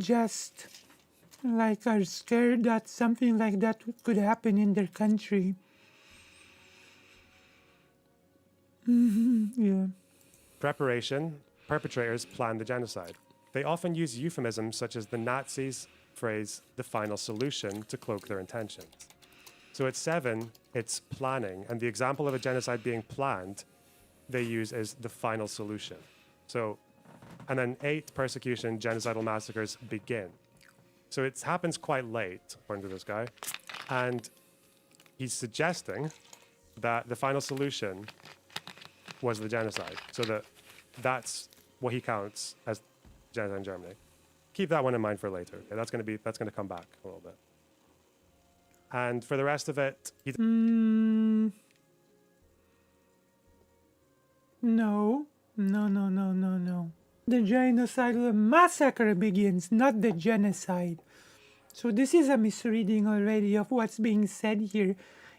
just like are scared that something like that could happen in their country. Yeah. Preparation, perpetrators plan the genocide. They often use euphemisms such as the Nazis' phrase, the final solution, to cloak their intentions. So at 7, it's planning, and the example of a genocide being planned, they use is the final solution. So, and then 8, persecution, genocidal massacres begin. So it happens quite late, according to this guy, and he's suggesting that the final solution was the genocide. So that's what he counts as genocide in Germany. Keep that one in mind for later. Okay? That's going to come back a little bit. And for the rest of it, No. The genocidal massacre begins, not the genocide. So this is a misreading already of what's being said here.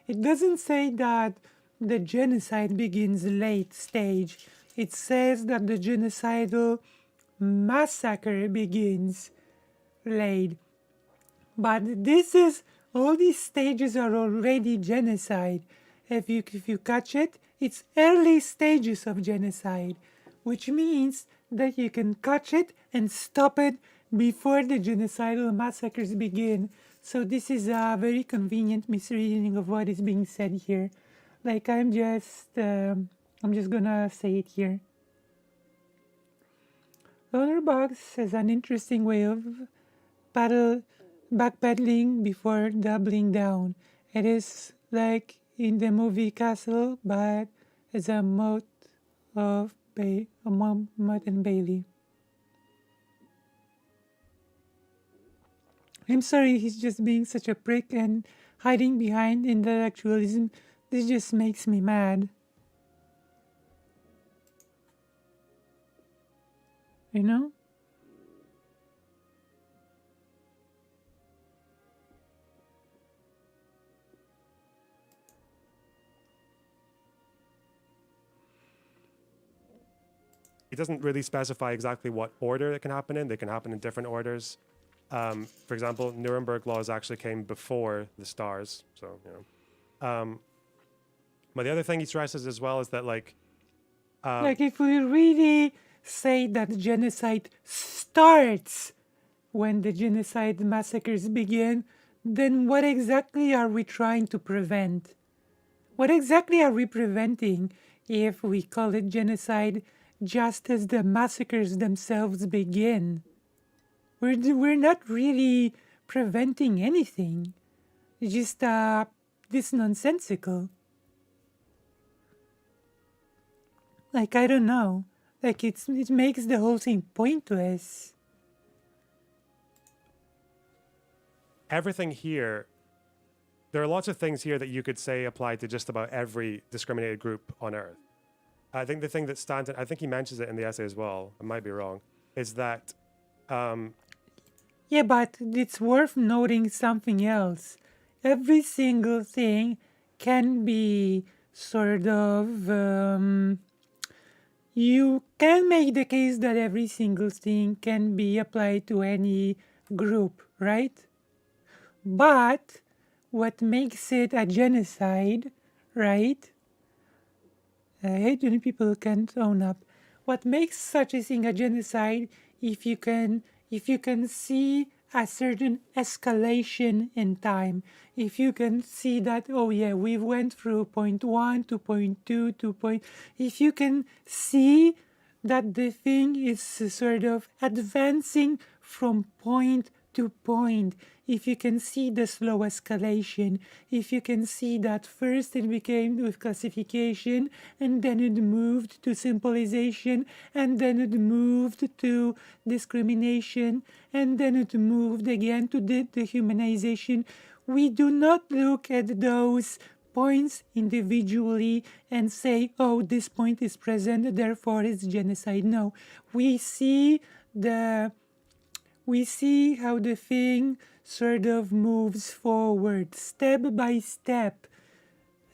It doesn't say that the genocide begins late stage. It says that the genocidal massacre begins late. But this is, all these stages are already genocide. If you catch it, it's early stages of genocide, which means that you can catch it and stop it before the genocidal massacres begin. So this is a very convenient misreading of what is being said here. Like I'm just gonna say it here. Loner Box has an interesting way of backpedaling before doubling down. It is like in the movie Castle, but it's a Motte and Bailey. I'm sorry, he's just being such a prick and hiding behind intellectualism. This just makes me mad. You know? It doesn't really specify exactly what order it can happen in. They can happen in different orders. For example, Nuremberg laws actually came before the stars. So, you know. But the other thing he stresses as well is that, like if we really say that genocide starts when the genocide massacres begin, then what exactly are we trying to prevent? What exactly are we preventing if we call it genocide just as the massacres themselves begin? We're not really preventing anything. It's just this nonsensical. Like, I don't know. Like, it makes the whole thing pointless. Everything here, there are lots of things here that you could say apply to just about every discriminated group on Earth. I think the thing that stands out, I think he mentions it in the essay as well, I might be wrong, is that... yeah, but it's worth noting something else. Every single thing can be sort of... you can make the case that every single thing can be applied to any group, right? But what makes it a genocide, right? I hate when people can't own up. What makes such a thing a genocide if you can see a certain escalation in time. If you can see that, oh yeah, we went through point 1 to point 2 to point... If you can see that the thing is sort of advancing from point to point, if you can see the slow escalation, if you can see that first it became with classification, and then it moved to symbolization, and then it moved to discrimination, and then it moved again to dehumanization. We do not look at those points individually and say, oh, this point is present, therefore it's genocide. No, we see how the thing sort of moves forward, step by step.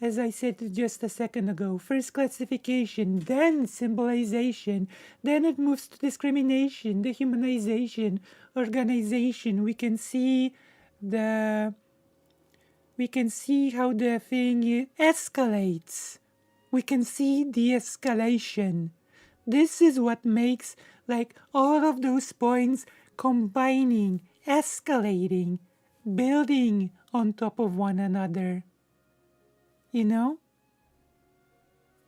as I said just a second ago. First classification, then symbolization, then it moves to discrimination, dehumanization, organization. We can see how the thing escalates. We can see the escalation. This is what makes like all of those points combining, escalating, building on top of one another. You know?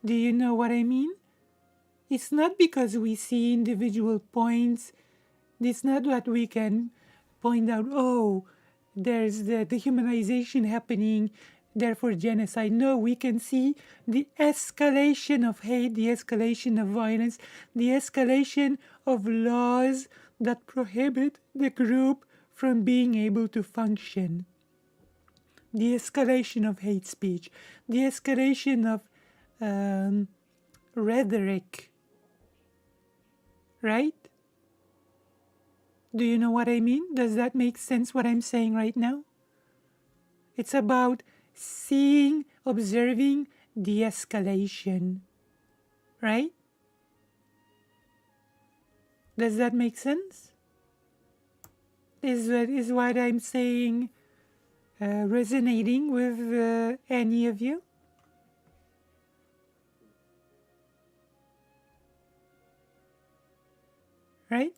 Do you know what I mean? It's not because we see individual points. It's not that we can point out, oh, there's the dehumanization happening, therefore genocide. No, we can see the escalation of hate, the escalation of violence, the escalation of laws that prohibit the group from being able to function. The escalation of hate speech, the escalation of rhetoric, right? Do you know what I mean? Does that make sense what I'm saying right now? It's about seeing, observing the escalation, right? Does that make sense? Is what I'm saying resonating with any of you? Right?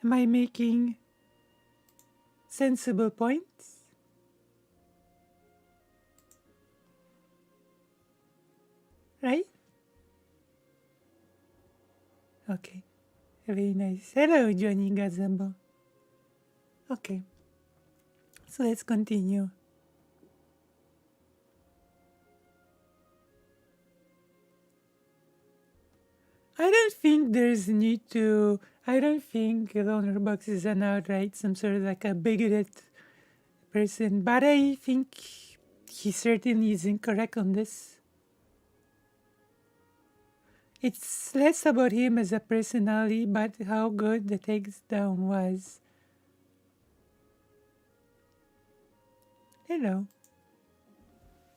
Am I making sensible points? Right? Okay. Very nice. Hello, Johnny Gazamba. Okay. So let's continue. I don't think there's need to. I don't think Loner Box is an outright some sort of like a bigoted person, but I think he certainly is incorrect on this. It's less about him as a personality, but how good the takedown was. Hello.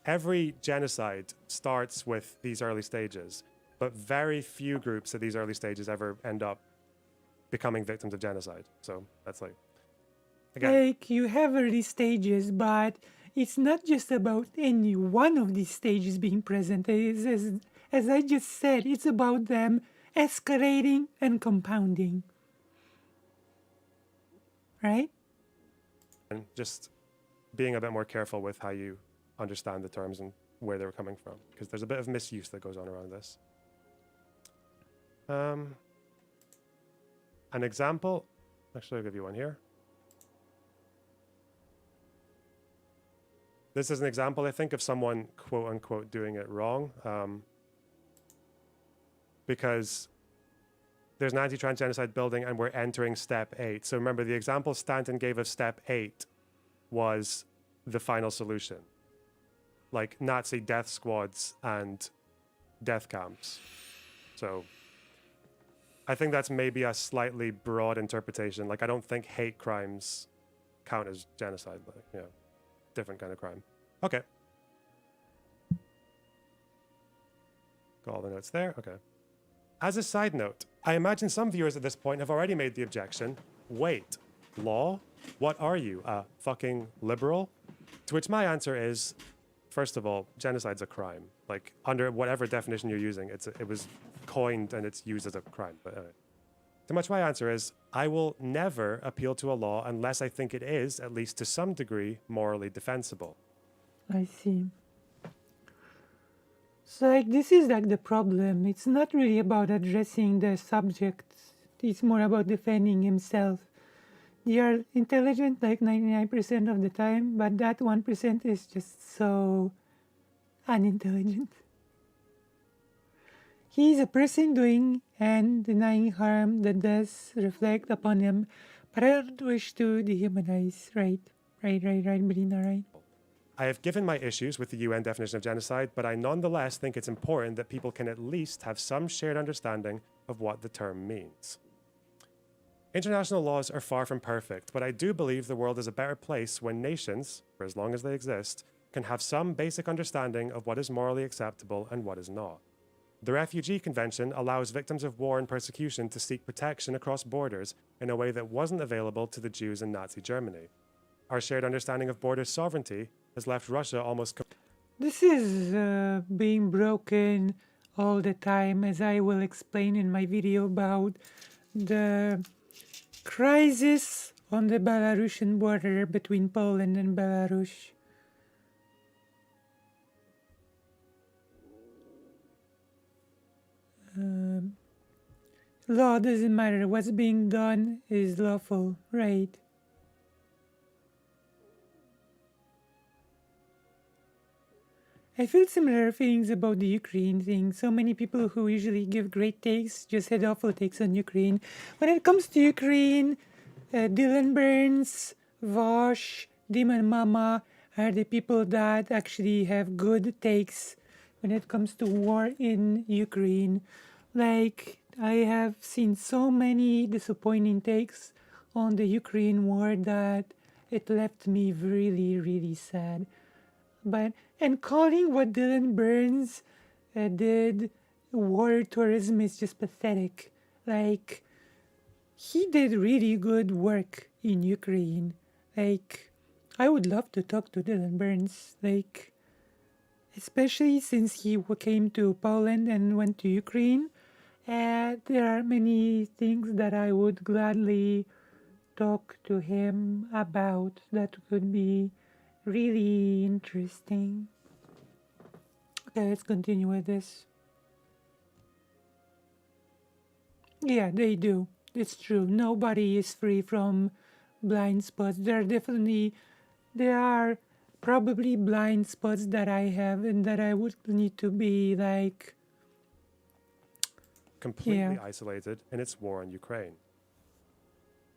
Every genocide starts with these early stages, but very few groups at these early stages ever end up becoming victims of genocide. So that's like, again, Like you have early stages, but it's not just about any one of these stages being present. As I just said, it's about them escalating and compounding. Right? and just being a bit more careful with how you understand the terms and where they were coming from, because there's a bit of misuse that goes on around this. An example, actually I'll give you one here. This is an example, I think, of someone quote unquote doing it wrong, because there's an anti-trans genocide building and we're entering step 8. So remember, the example Stanton gave of step 8 was the final solution, like Nazi death squads and death camps. So I think that's maybe a slightly broad interpretation. Like, I don't think hate crimes count as genocide, but you know, different kind of crime. Okay. Got all the notes there. Okay. As a side note, I imagine some viewers at this point have already made the objection, wait, law? What are you, a fucking liberal? To which my answer is, first of all, genocide's a crime. Like, under whatever definition you're using, it was coined and it's used as a crime. But anyway. To which my answer is, I will never appeal to a law unless I think it is, at least to some degree, morally defensible. I see. So like this is like the problem. It's not really about addressing the subject. It's more about defending himself. They are intelligent like 99% of the time, but that 1% is just so unintelligent. He is a person doing and denying harm that does reflect upon him, but I don't wish to dehumanize. Right, Brina, right? I have given my issues with the UN definition of genocide, but I nonetheless think it's important that people can at least have some shared understanding of what the term means. International laws are far from perfect, but I do believe the world is a better place when nations, for as long as they exist, can have some basic understanding of what is morally acceptable and what is not. The Refugee Convention allows victims of war and persecution to seek protection across borders in a way that wasn't available to the Jews in Nazi Germany. Our shared understanding of border sovereignty has left Russia almost This is being broken all the time, as I will explain in my video about the crisis on the Belarusian border between Poland and Belarus. Law doesn't matter. What's being done is lawful, right? I feel similar feelings about the Ukraine thing. So many people who usually give great takes just had awful takes on Ukraine. When it comes to Ukraine, Dylan Burns, Vosh, Demon Mama are the people that actually have good takes when it comes to war in Ukraine. Like, I have seen so many disappointing takes on the Ukraine war that it left me really, really sad. And calling what Dylan Burns did war tourism is just pathetic. Like, he did really good work in Ukraine. Like, I would love to talk to Dylan Burns. Like, especially since he came to Poland and went to Ukraine. There are many things that I would gladly talk to him about that could be really interesting. Okay, let's continue with this. Yeah, they do. It's true. Nobody is free from blind spots. There are probably blind spots that I have and that I would need to be like completely isolated in its war on Ukraine.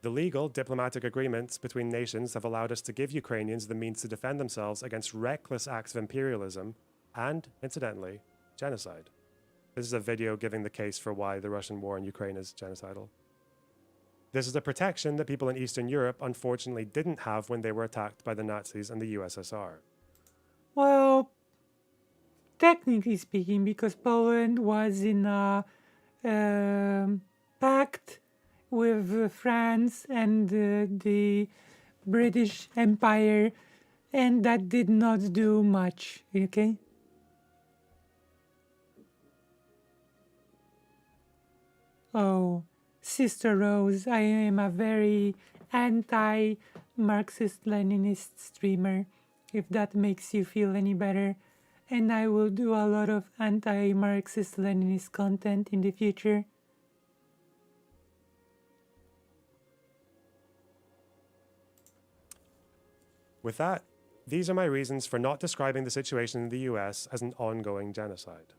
The legal, diplomatic agreements between nations have allowed us to give Ukrainians the means to defend themselves against reckless acts of imperialism and, incidentally, genocide. This is a video giving the case for why the Russian war in Ukraine is genocidal. This is a protection that people in Eastern Europe unfortunately didn't have when they were attacked by the Nazis and the USSR. Well, technically speaking, because Poland was in a pact with France and the British Empire, and that did not do much, okay? Oh, Sister Rose, I am a very anti-Marxist-Leninist streamer, if that makes you feel any better. And I will do a lot of anti-Marxist-Leninist content in the future. With that, these are my reasons for not describing the situation in the US as an ongoing genocide.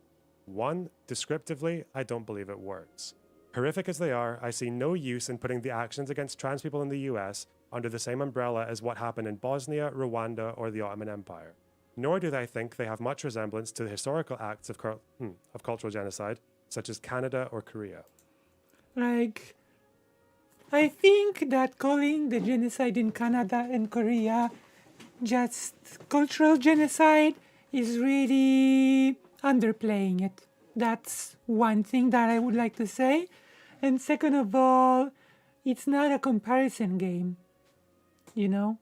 1. Descriptively, I don't believe it works. Horrific as they are, I see no use in putting the actions against trans people in the US under the same umbrella as what happened in Bosnia, Rwanda, or the Ottoman Empire. Nor do I think they have much resemblance to the historical acts of cultural genocide, such as Canada or Korea. Like, I think that calling the genocide in Canada and Korea just cultural genocide is really underplaying it. That's one thing that I would like to say. And second of all, it's not a comparison game, you know?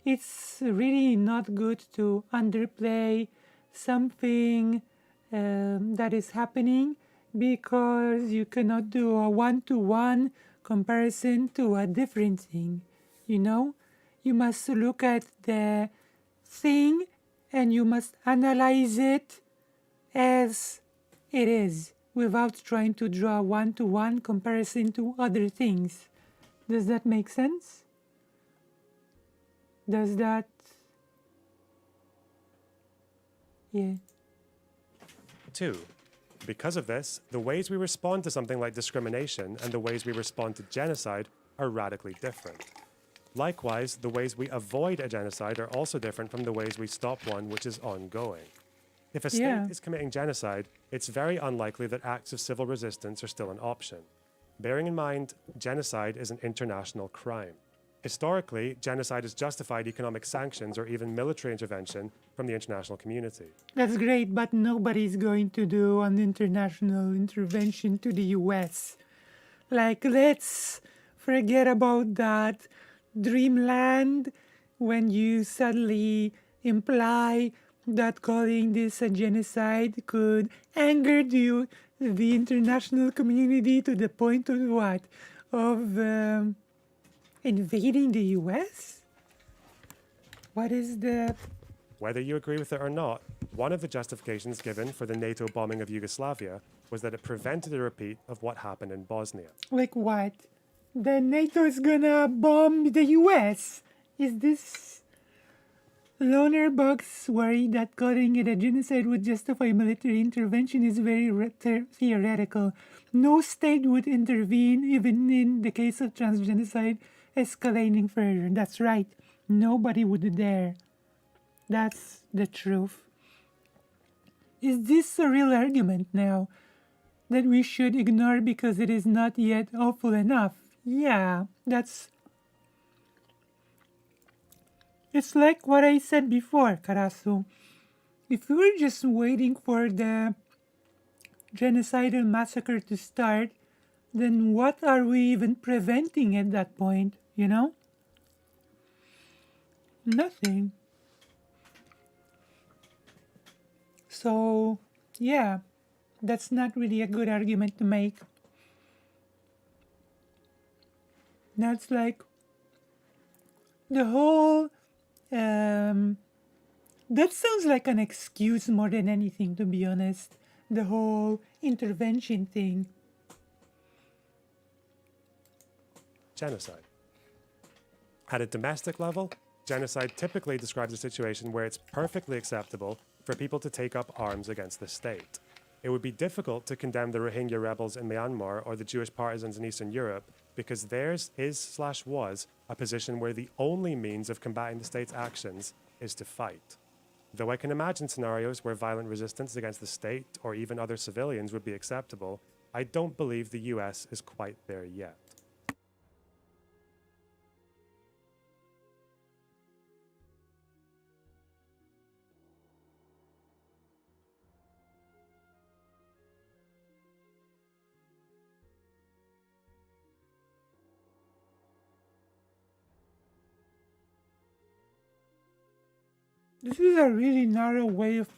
It's really not good to underplay something that is happening because you cannot do a one-to-one comparison to a different thing, you know? You must look at the thing and you must analyze it as it is without trying to draw a one-to-one comparison to other things. Does that make sense? Does that? Yeah. 2. Because of this, the ways we respond to something like discrimination and the ways we respond to genocide are radically different. Likewise, the ways we avoid a genocide are also different from the ways we stop one which is ongoing. If a state is committing genocide, it's very unlikely that acts of civil resistance are still an option. Bearing in mind, genocide is an international crime. Historically, genocide has justified economic sanctions or even military intervention from the international community. That's great, but nobody's going to do an international intervention to the US. Like, let's forget about that dreamland when you suddenly imply that calling this a genocide could anger the international community to the point of what? Of invading the US? What is the... Whether you agree with it or not, one of the justifications given for the NATO bombing of Yugoslavia was that it prevented a repeat of what happened in Bosnia. Like what? The NATO is gonna bomb the US? Is this... Loner Box worried that calling it a genocide would justify military intervention is very theoretical. No state would intervene, even in the case of transgenocide escalating further. That's right. Nobody would dare. That's the truth. Is this a real argument now that we should ignore because it is not yet awful enough? Yeah, that's... It's like what I said before, Karasu. If we were just waiting for the genocidal massacre to start, then what are we even preventing at that point, you know? Nothing. So, yeah, that's not really a good argument to make. That's like the whole... that sounds like an excuse more than anything, to be honest. The whole intervention thing. Genocide. At a domestic level, genocide typically describes a situation where it's perfectly acceptable for people to take up arms against the state. It would be difficult to condemn the Rohingya rebels in Myanmar or the Jewish partisans in Eastern Europe because theirs is/was a position where the only means of combating the state's actions is to fight. Though I can imagine scenarios where violent resistance against the state or even other civilians would be acceptable, I don't believe the US is quite there yet. This is a really narrow way of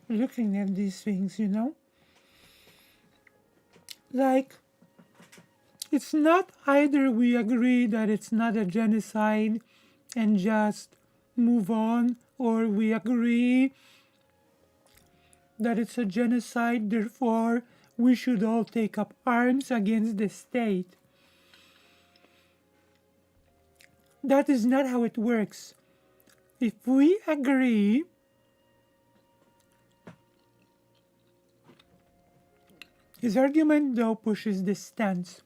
looking at these things, you know? Like, it's not either we agree that it's not a genocide and just move on, or we agree that it's a genocide, therefore we should all take up arms against the state. That is not how it works. If we agree his argument, though, pushes this stance.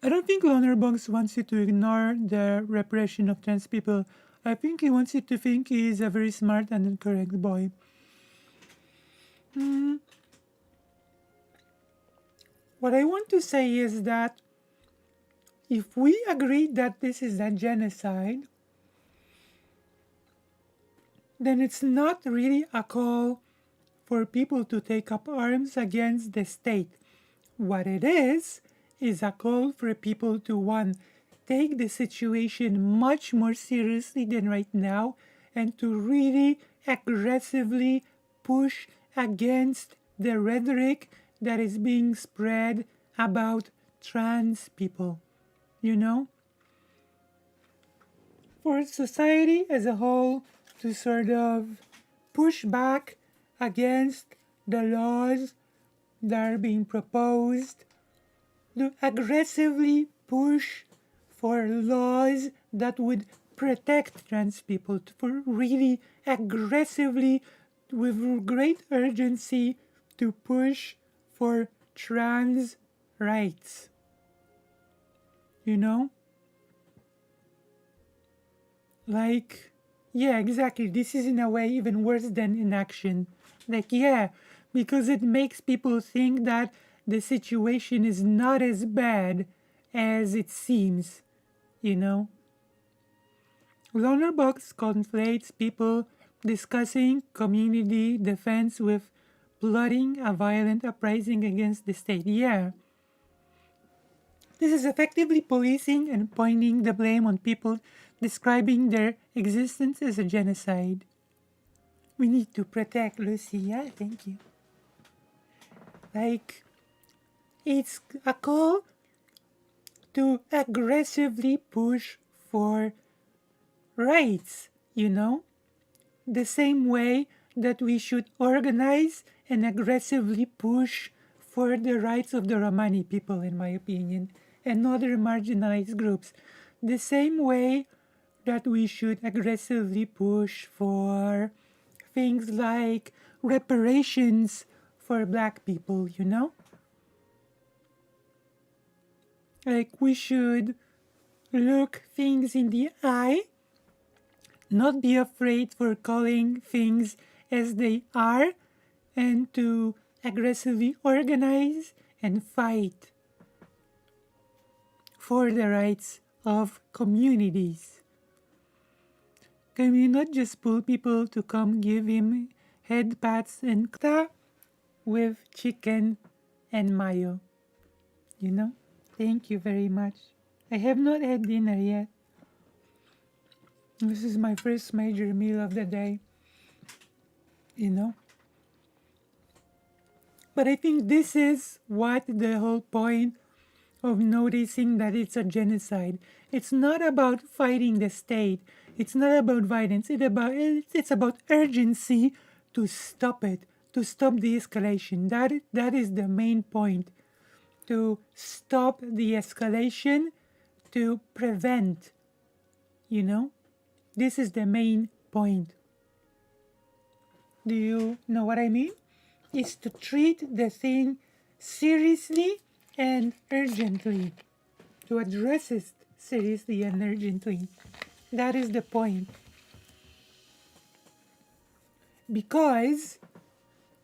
I don't think Loner Box wants you to ignore the repression of trans people. I think he wants you to think he is a very smart and correct boy. What I want to say is that if we agree that this is a genocide, then it's not really a call for people to take up arms against the state. What it is a call for people to, one, take the situation much more seriously than right now, and to really aggressively push against the rhetoric that is being spread about trans people. You know? For society as a whole to sort of push back against the laws that are being proposed, to aggressively push for laws that would protect trans people, for really aggressively, with great urgency, to push for trans rights. You know? Like, yeah, exactly. This is in a way even worse than inaction. Like, yeah, because it makes people think that the situation is not as bad as it seems, you know. Loner Box conflates people discussing community defense with plotting a violent uprising against the state. Yeah. This is effectively policing and pointing the blame on people describing their existence as a genocide. We need to protect Lucy. Yeah, thank you. Like, it's a call to aggressively push for rights, you know? The same way that we should organize and aggressively push for the rights of the Romani people, in my opinion, and other marginalized groups. The same way that we should aggressively push for things like reparations for black people, you know? Like, we should look things in the eye, not be afraid for calling things as they are, and to aggressively organize and fight for the rights of communities. Can we not just pull people to come give him head pats and kta with chicken and mayo? You know? Thank you very much. I have not had dinner yet. This is my first major meal of the day. You know? But I think this is what the whole point of noticing that it's a genocide. It's not about fighting the state. It's not about violence. It's about urgency to stop it, to stop the escalation. That is the main point. To stop the escalation, to prevent, you know? This is the main point. Do you know what I mean? Is to treat the thing seriously and urgently. To address it seriously and urgently. That is the point. Because,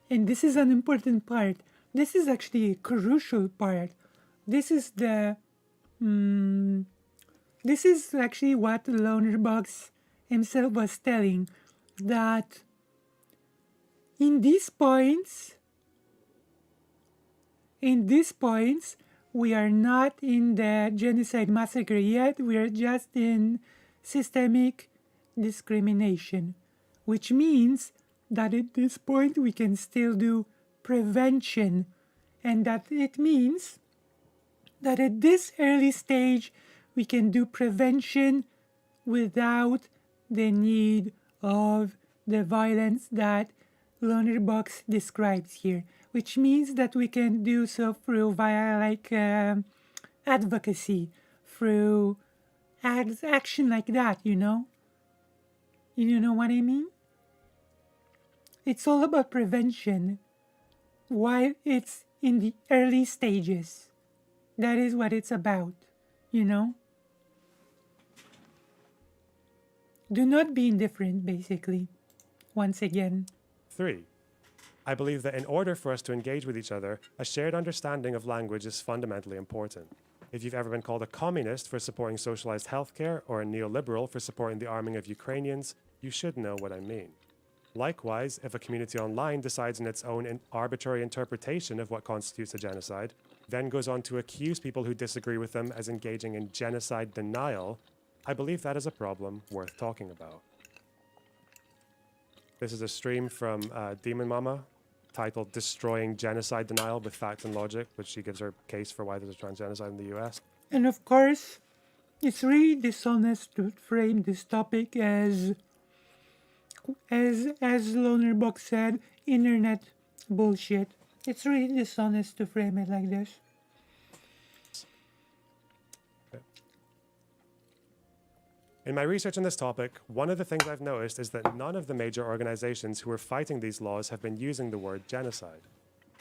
and this is an important part, this is actually a crucial part. This is this is actually what Loner Box himself was telling, that in these points, we are not in the genocide massacre yet. We are just in systemic discrimination, which means that at this point we can still do prevention, and that it means that at this early stage we can do prevention without the need of the violence that Loner Box describes here, which means that we can do so through via like advocacy, through action like that, you know? You know what I mean? It's all about prevention while it's in the early stages. That is what it's about, you know? Do not be indifferent, basically. Once again. 3. I believe that in order for us to engage with each other, a shared understanding of language is fundamentally important. If you've ever been called a communist for supporting socialized healthcare or a neoliberal for supporting the arming of Ukrainians, you should know what I mean. Likewise, if a community online decides in its own arbitrary interpretation of what constitutes a genocide, then goes on to accuse people who disagree with them as engaging in genocide denial, I believe that is a problem worth talking about. This is a stream from Demon Mama titled Destroying Genocide Denial with Facts and Logic, which she gives her case for why there's a transgenocide in the US. And of course, it's really dishonest to frame this topic as Loner Box said, internet bullshit. It's really dishonest to frame it like this. In my research on this topic, one of the things I've noticed is that none of the major organizations who are fighting these laws have been using the word genocide.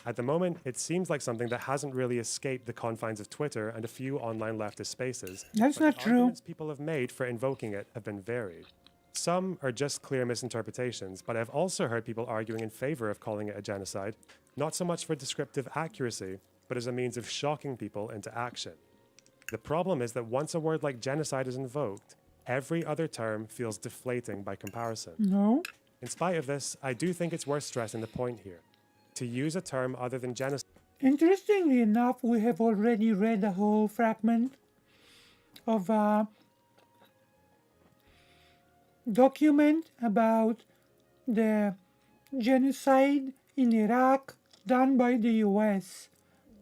At the moment, it seems like something that hasn't really escaped the confines of Twitter and a few online leftist spaces. That's not the true. Arguments people have made for invoking it have been varied. Some are just clear misinterpretations, but I've also heard people arguing in favor of calling it a genocide, not so much for descriptive accuracy, but as a means of shocking people into action. The problem is that once a word like genocide is invoked, every other term feels deflating by comparison. No. In spite of this, I do think it's worth stressing the point here. To use a term other than genocide. Interestingly enough, we have already read a whole fragment of a document about the genocide in Iraq done by the US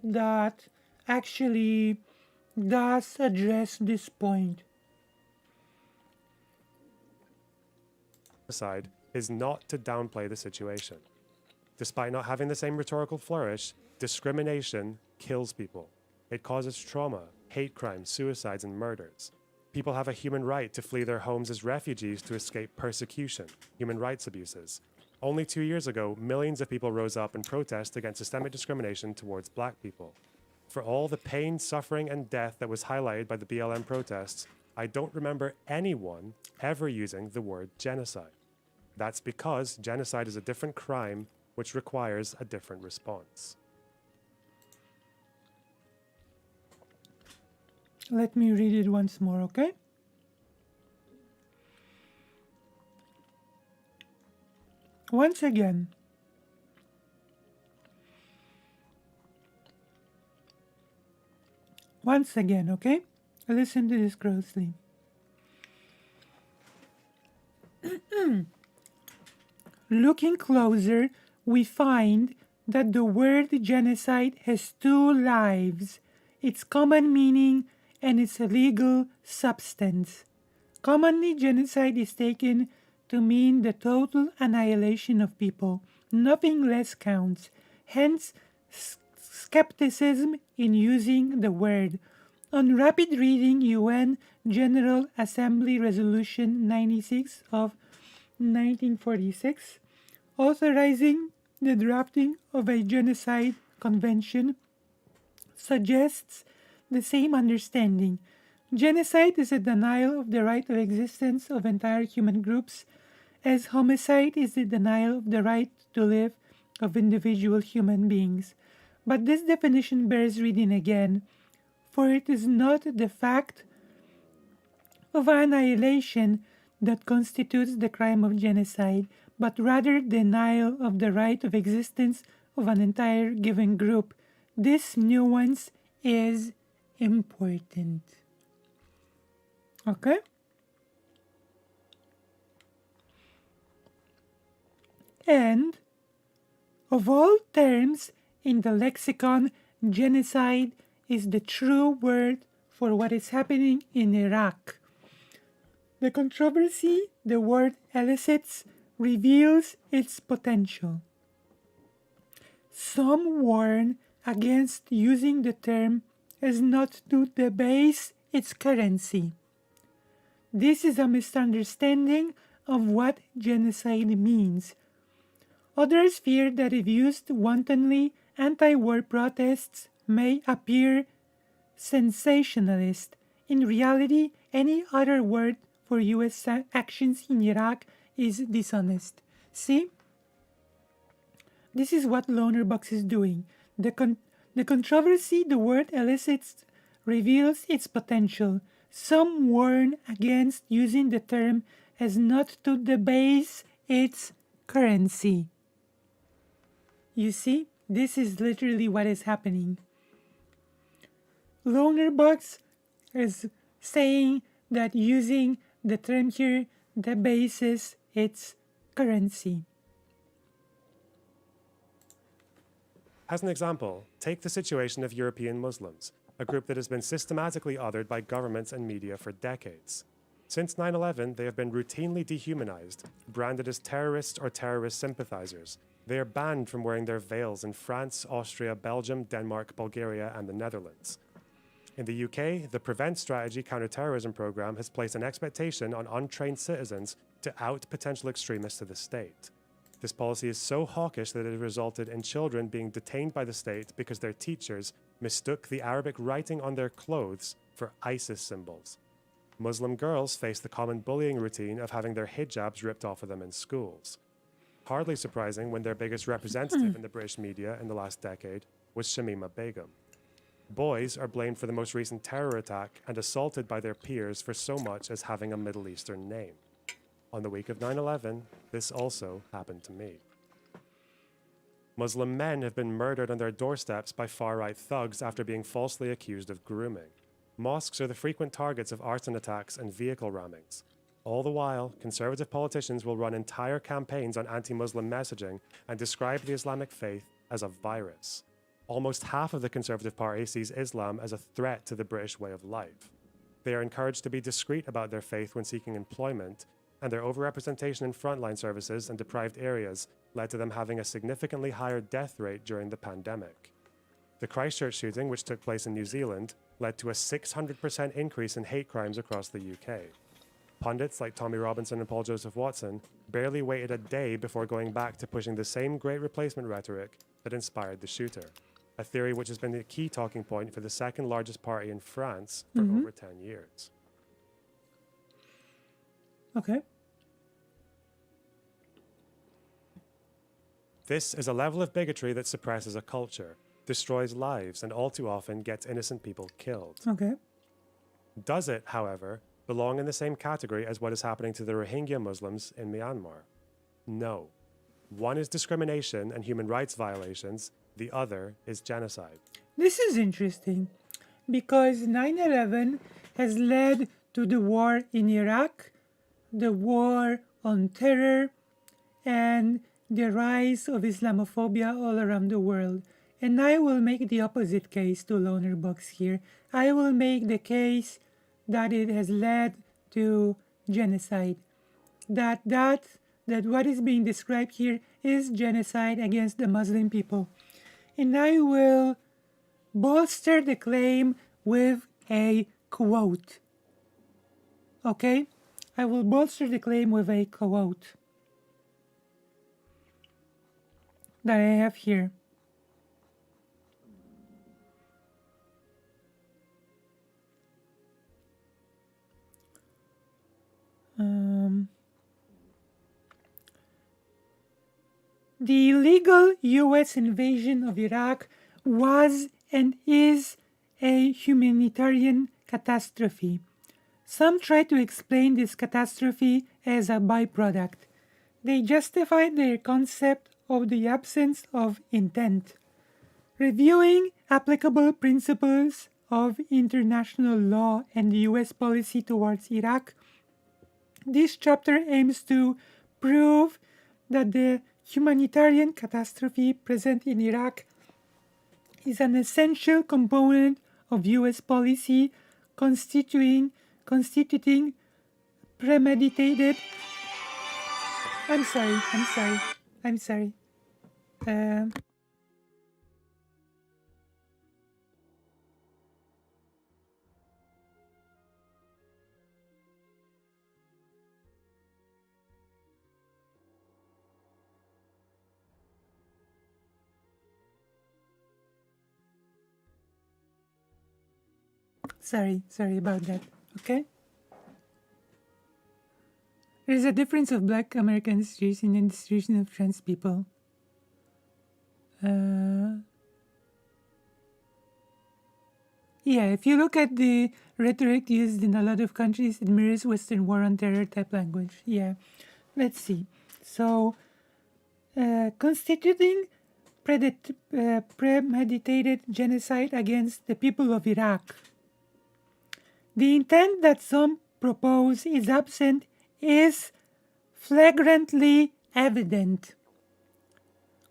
that actually does address this point. Genocide is not to downplay the situation. Despite not having the same rhetorical flourish, discrimination kills people. It causes trauma, hate crimes, suicides, and murders. People have a human right to flee their homes as refugees to escape persecution, human rights abuses. Only 2 years ago, millions of people rose up in protest against systemic discrimination towards black people. For all the pain, suffering, and death that was highlighted by the BLM protests, I don't remember anyone ever using the word genocide. That's because genocide is a different crime which requires a different response. Let me read it once more, okay? Once again, okay? Listen to this closely. Looking closer, we find that the word genocide has two lives, its common meaning and its legal substance. Commonly, genocide is taken to mean the total annihilation of people. Nothing less counts. Hence, skepticism in using the word. On rapid reading, UN General Assembly Resolution 96 of 1946, authorizing the drafting of a genocide convention, suggests the same understanding. Genocide is a denial of the right of existence of entire human groups, as homicide is the denial of the right to live of individual human beings. But this definition bears reading again, for it is not the fact of annihilation that constitutes the crime of genocide, but rather denial of the right of existence of an entire given group. This nuance is important. Okay? And of all terms in the lexicon, genocide is the true word for what is happening in Iraq. The controversy the word elicits reveals its potential. Some warn against using the term as not to debase its currency. This is a misunderstanding of what genocide means. Others fear that if used wantonly, anti-war protests may appear sensationalist. In reality, any other word for US actions in Iraq is dishonest. See? This is what Loner Box is doing. The controversy the word elicits reveals its potential. Some warn against using the term as not to debase its currency. You see, this is literally what is happening. Loner Box is saying that using the term here debases its currency. As an example, take the situation of European Muslims, a group that has been systematically othered by governments and media for decades. Since 9/11, they have been routinely dehumanized, branded as terrorists or terrorist sympathizers. They are banned from wearing their veils in France, Austria, Belgium, Denmark, Bulgaria, and the Netherlands. In the UK, the Prevent Strategy counterterrorism program has placed an expectation on untrained citizens to out potential extremists to the state. This policy is so hawkish that it has resulted in children being detained by the state because their teachers mistook the Arabic writing on their clothes for ISIS symbols. Muslim girls face the common bullying routine of having their hijabs ripped off of them in schools. Hardly surprising when their biggest representative in the British media in the last decade, was Shamima Begum. Boys are blamed for the most recent terror attack and assaulted by their peers for so much as having a Middle Eastern name. On the week of 9/11, this also happened to me. Muslim men have been murdered on their doorsteps by far-right thugs after being falsely accused of grooming. Mosques are the frequent targets of arson attacks and vehicle rammings. All the while, conservative politicians will run entire campaigns on anti-Muslim messaging and describe the Islamic faith as a virus. Almost half of the Conservative Party sees Islam as a threat to the British way of life. They are encouraged to be discreet about their faith when seeking employment, and their overrepresentation in frontline services and deprived areas led to them having a significantly higher death rate during the pandemic. The Christchurch shooting, which took place in New Zealand, led to a 600% increase in hate crimes across the UK. Pundits like Tommy Robinson and Paul Joseph Watson barely waited a day before going back to pushing the same great replacement rhetoric that inspired the shooter, a theory which has been the key talking point for the second largest party in France for over 10 years. Okay. This is a level of bigotry that suppresses a culture, destroys lives, and all too often gets innocent people killed. Okay. Does it, however, belong in the same category as what is happening to the Rohingya Muslims in Myanmar? No. One is discrimination and human rights violations, the other is genocide. This is interesting because 9/11 has led to the war in Iraq, the war on terror, and the rise of Islamophobia all around the world. And I will make the opposite case to Loner Box here. I will make the case that it has led to genocide. That what is being described here is genocide against the Muslim people. And I will bolster the claim with a quote. Okay? I will bolster the claim with a quote that I have here. The illegal US invasion of Iraq was and is a humanitarian catastrophe. Some try to explain this catastrophe as a byproduct. They justify their concept of the absence of intent. Reviewing applicable principles of international law and the US policy towards Iraq, this chapter aims to prove that the humanitarian catastrophe present in Iraq is an essential component of US policy constituting premeditated. I'm sorry. Sorry about that. Okay? There is a difference of Black American institution and institution of trans people. Yeah, if you look at the rhetoric used in a lot of countries, it mirrors Western war on terror type language. Yeah, let's see. So, constituting premeditated genocide against the people of Iraq. The intent that some propose is absent is flagrantly evident.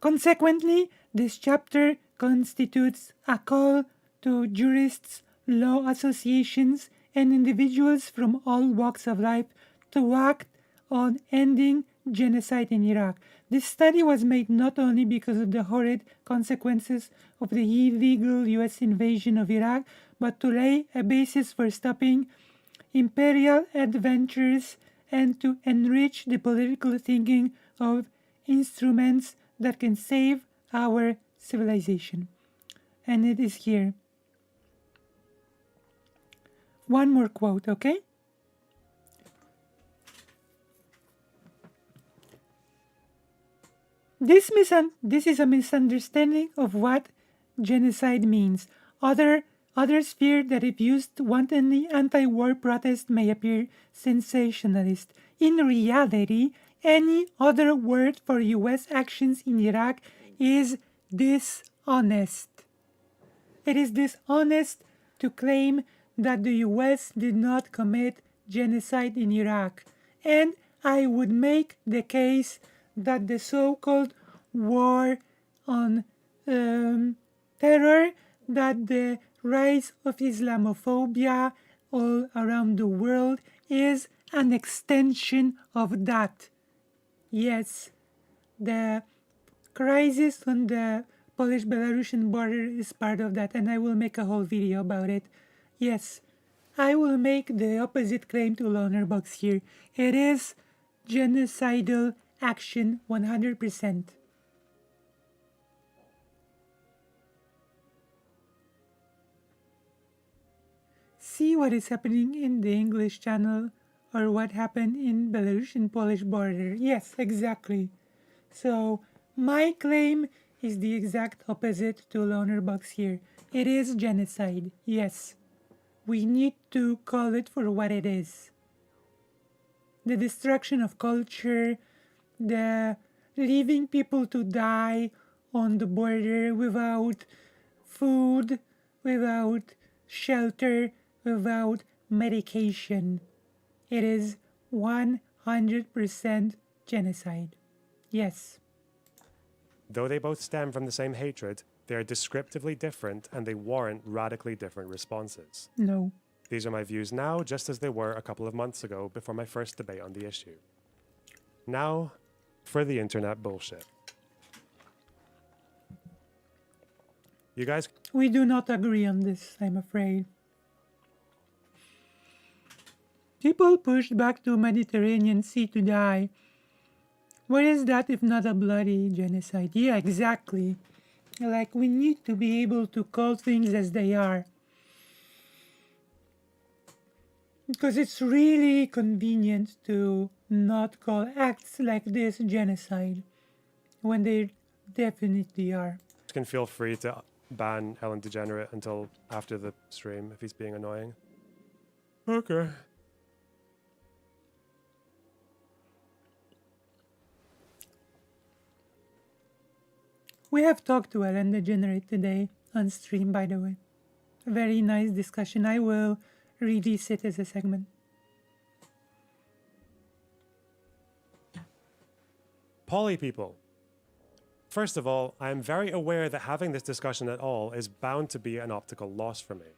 Consequently, this chapter constitutes a call to jurists, law associations, and individuals from all walks of life to act on ending genocide in Iraq. This study was made not only because of the horrid consequences of the illegal US invasion of Iraq, but to lay a basis for stopping imperial adventures and to enrich the political thinking of instruments that can save our civilization. And it is here. One more quote, okay? This is a misunderstanding of what genocide means. Others fear that if used wantonly, anti-war protest may appear sensationalist. In reality, any other word for US actions in Iraq is dishonest. It is dishonest to claim that the US did not commit genocide in Iraq. And I would make the case that the so-called war on terror, that the rise of Islamophobia all around the world is an extension of that. Yes, the crisis on the Polish-Belarusian border is part of that, and I will make a whole video about it. Yes, I will make the opposite claim to Loner Box here. It is genocidal action 100%. See what is happening in the English channel or what happened in Belarusian-Polish border. Yes, exactly. So my claim is the exact opposite to Loner Box here. It is genocide, yes. We need to call it for what it is. The destruction of culture, the leaving people to die on the border without food, without shelter, without medication. It is 100% genocide. Yes. Though they both stem from the same hatred, they are descriptively different and they warrant radically different responses. No. These are my views now, just as they were a couple of months ago before my first debate on the issue. Now, for the internet bullshit. You guys... We do not agree on this, I'm afraid. People pushed back to Mediterranean Sea to die. What is that if not a bloody genocide? Yeah, exactly. Like, we need to be able to call things as they are. Because it's really convenient to not call acts like this genocide, when they definitely are. can feel free to ban Ellen Degenerate until after the stream if he's being annoying. Okay. We have talked to Ellen DeGenerate today on stream, by the way. A very nice discussion. I will release it as a segment. Poly people. First of all, I am very aware that having this discussion at all is bound to be an optical loss for me.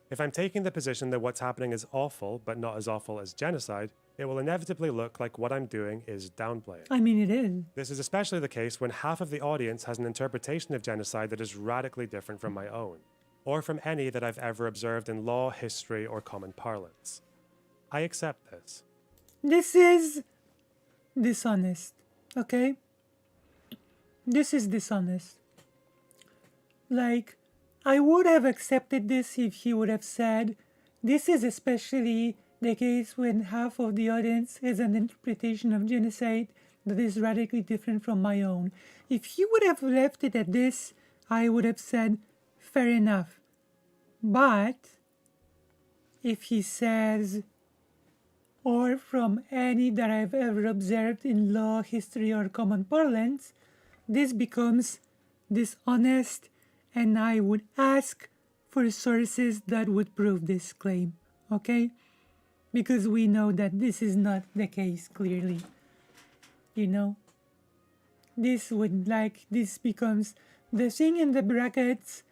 If I'm taking the position that what's happening is awful, but not as awful as genocide, it will inevitably look like what I'm doing is downplaying. I mean, it is. This is especially the case when half of the audience has an interpretation of genocide that is radically different from my own, or from any that I've ever observed in law, history, or common parlance. I accept this. This is dishonest, okay? This is dishonest. Like, I would have accepted this if he would have said, this is especially the case when half of the audience has an interpretation of genocide that is radically different from my own. If he would have left it at this, I would have said, fair enough. But if he says, or from any that I've ever observed in law, history, or common parlance, this becomes dishonest, and I would ask for sources that would prove this claim, okay? Because we know that this is not the case, clearly. You know? This becomes the thing in the brackets.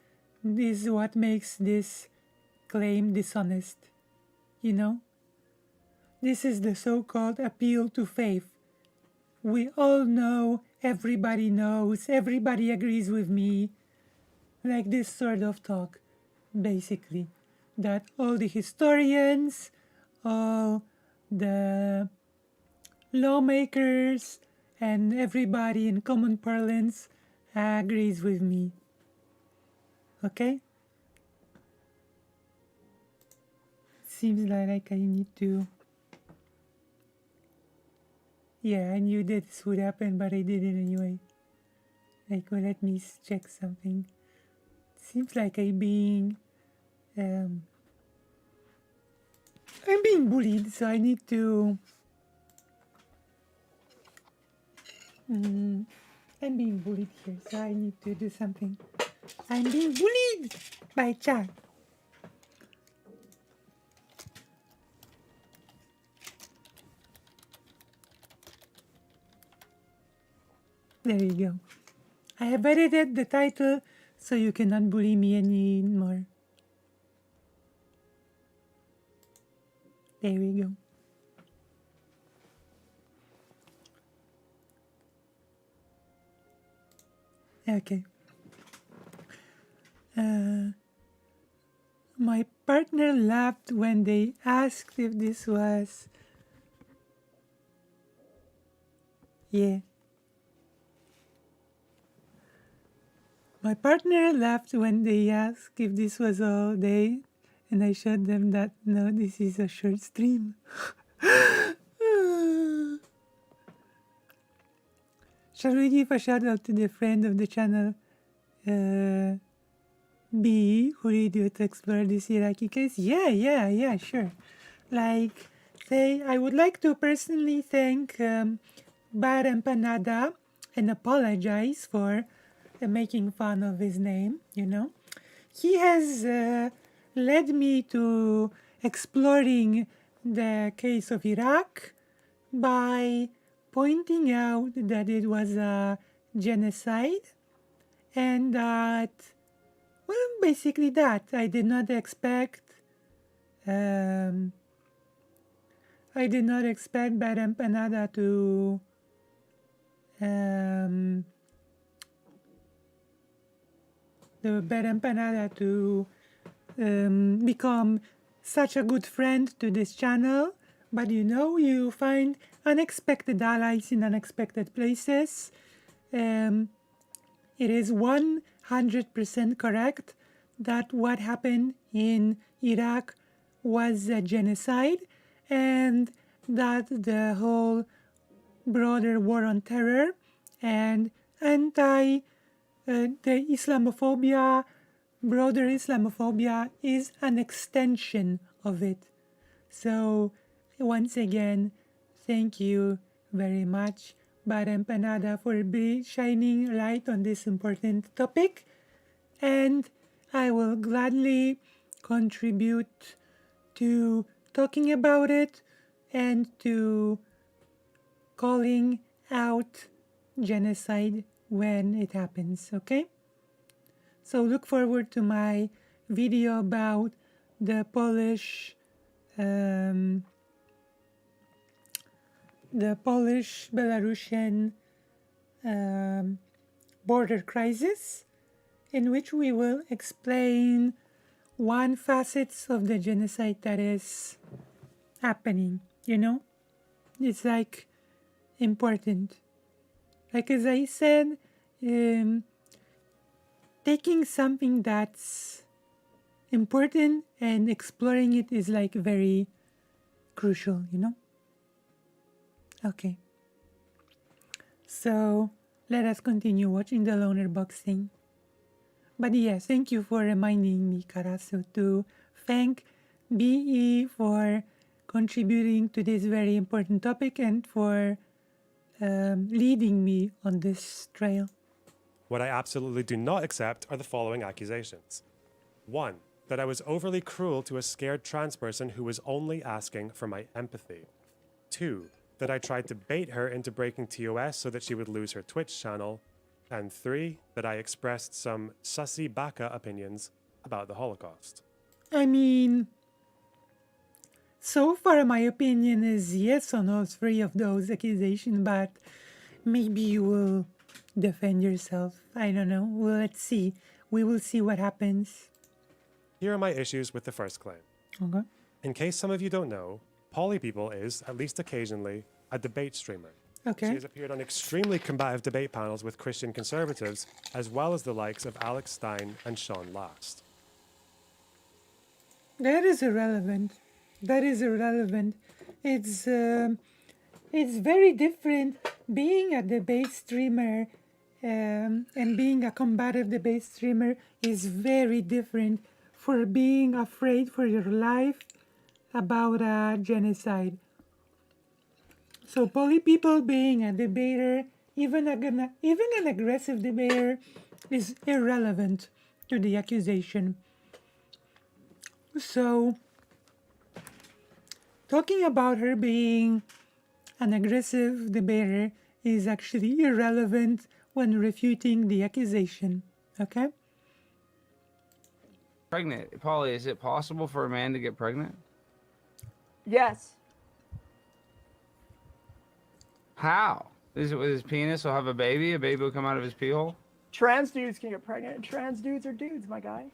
This is what makes this claim dishonest. You know? This is the so-called appeal to faith. We all know, everybody knows, everybody agrees with me. Like this sort of talk, basically. That all the historians, all the lawmakers, and everybody in common parlance agrees with me. Okay? Seems like I need to... Yeah, I knew this would happen, but I did it anyway. Like, well, let me check something. Seems like um, I'm being bullied, so I need to. I'm being bullied here, so I need to do something. I'm being bullied by chat. There you go. I have edited the title so you cannot bully me anymore. There we go. Okay. My partner laughed when they asked if this was. Yeah. My partner laughed when they asked if this was all day, and I showed them that no, this is a short stream. Shall we give a shout out to the friend of the channel, B, who really to explore this Iraqi case? Yeah, sure. Like, say, I would like to personally thank Bar Empanada and apologize for making fun of his name, you know. He has led me to exploring the case of Iraq by pointing out that it was a genocide and that, well, basically that. I did not expect Bad Empanada to become such a good friend to this channel, but you know, you find unexpected allies in unexpected places. It is 100% correct that what happened in Iraq was a genocide, and that the whole broader war on terror and the Islamophobia, broader Islamophobia, is an extension of it. So, once again, thank you very much, Bar Empanada, for shining light on this important topic. And I will gladly contribute to talking about it and to calling out genocide when it happens, okay? So look forward to my video about the Polish Belarusian border crisis, in which we will explain one facet of the genocide that is happening, you know? It's like important. Like as I said, taking something that's important and exploring it is like very crucial, you know? Okay. So let us continue watching the Loner Box thing. But yes, thank you for reminding me, Karasu, to thank BE for contributing to this very important topic and for leading me on this trail. What I absolutely do not accept are the following accusations. 1. That I was overly cruel to a scared trans person who was only asking for my empathy. 2. That I tried to bait her into breaking TOS so that she would lose her Twitch channel. And 3. That I expressed some sussy baka opinions about the Holocaust. I mean, so far my opinion is yes on all 3 of those accusations, but maybe you will defend yourself. I don't know. Well, let's see. We will see what happens. Here are my issues with the first claim. Okay. In case some of you don't know, Polly People is, at least occasionally, a debate streamer. Okay. She has appeared on extremely combative debate panels with Christian conservatives, as well as the likes of Alex Stein and Sean Last. That is irrelevant. It's very different being a debate streamer and being a combative debate streamer is very different for being afraid for your life about a genocide. So poly people being a debater, even an aggressive debater, is irrelevant to the accusation. So talking about her being an aggressive debater is actually irrelevant when refuting the accusation. Okay? Pregnant. Polly, is it possible for a man to get pregnant? Yes. How? Is it with his penis? He'll have a baby? A baby will come out of his pee hole? Trans dudes can get pregnant, and trans dudes are dudes, my guy.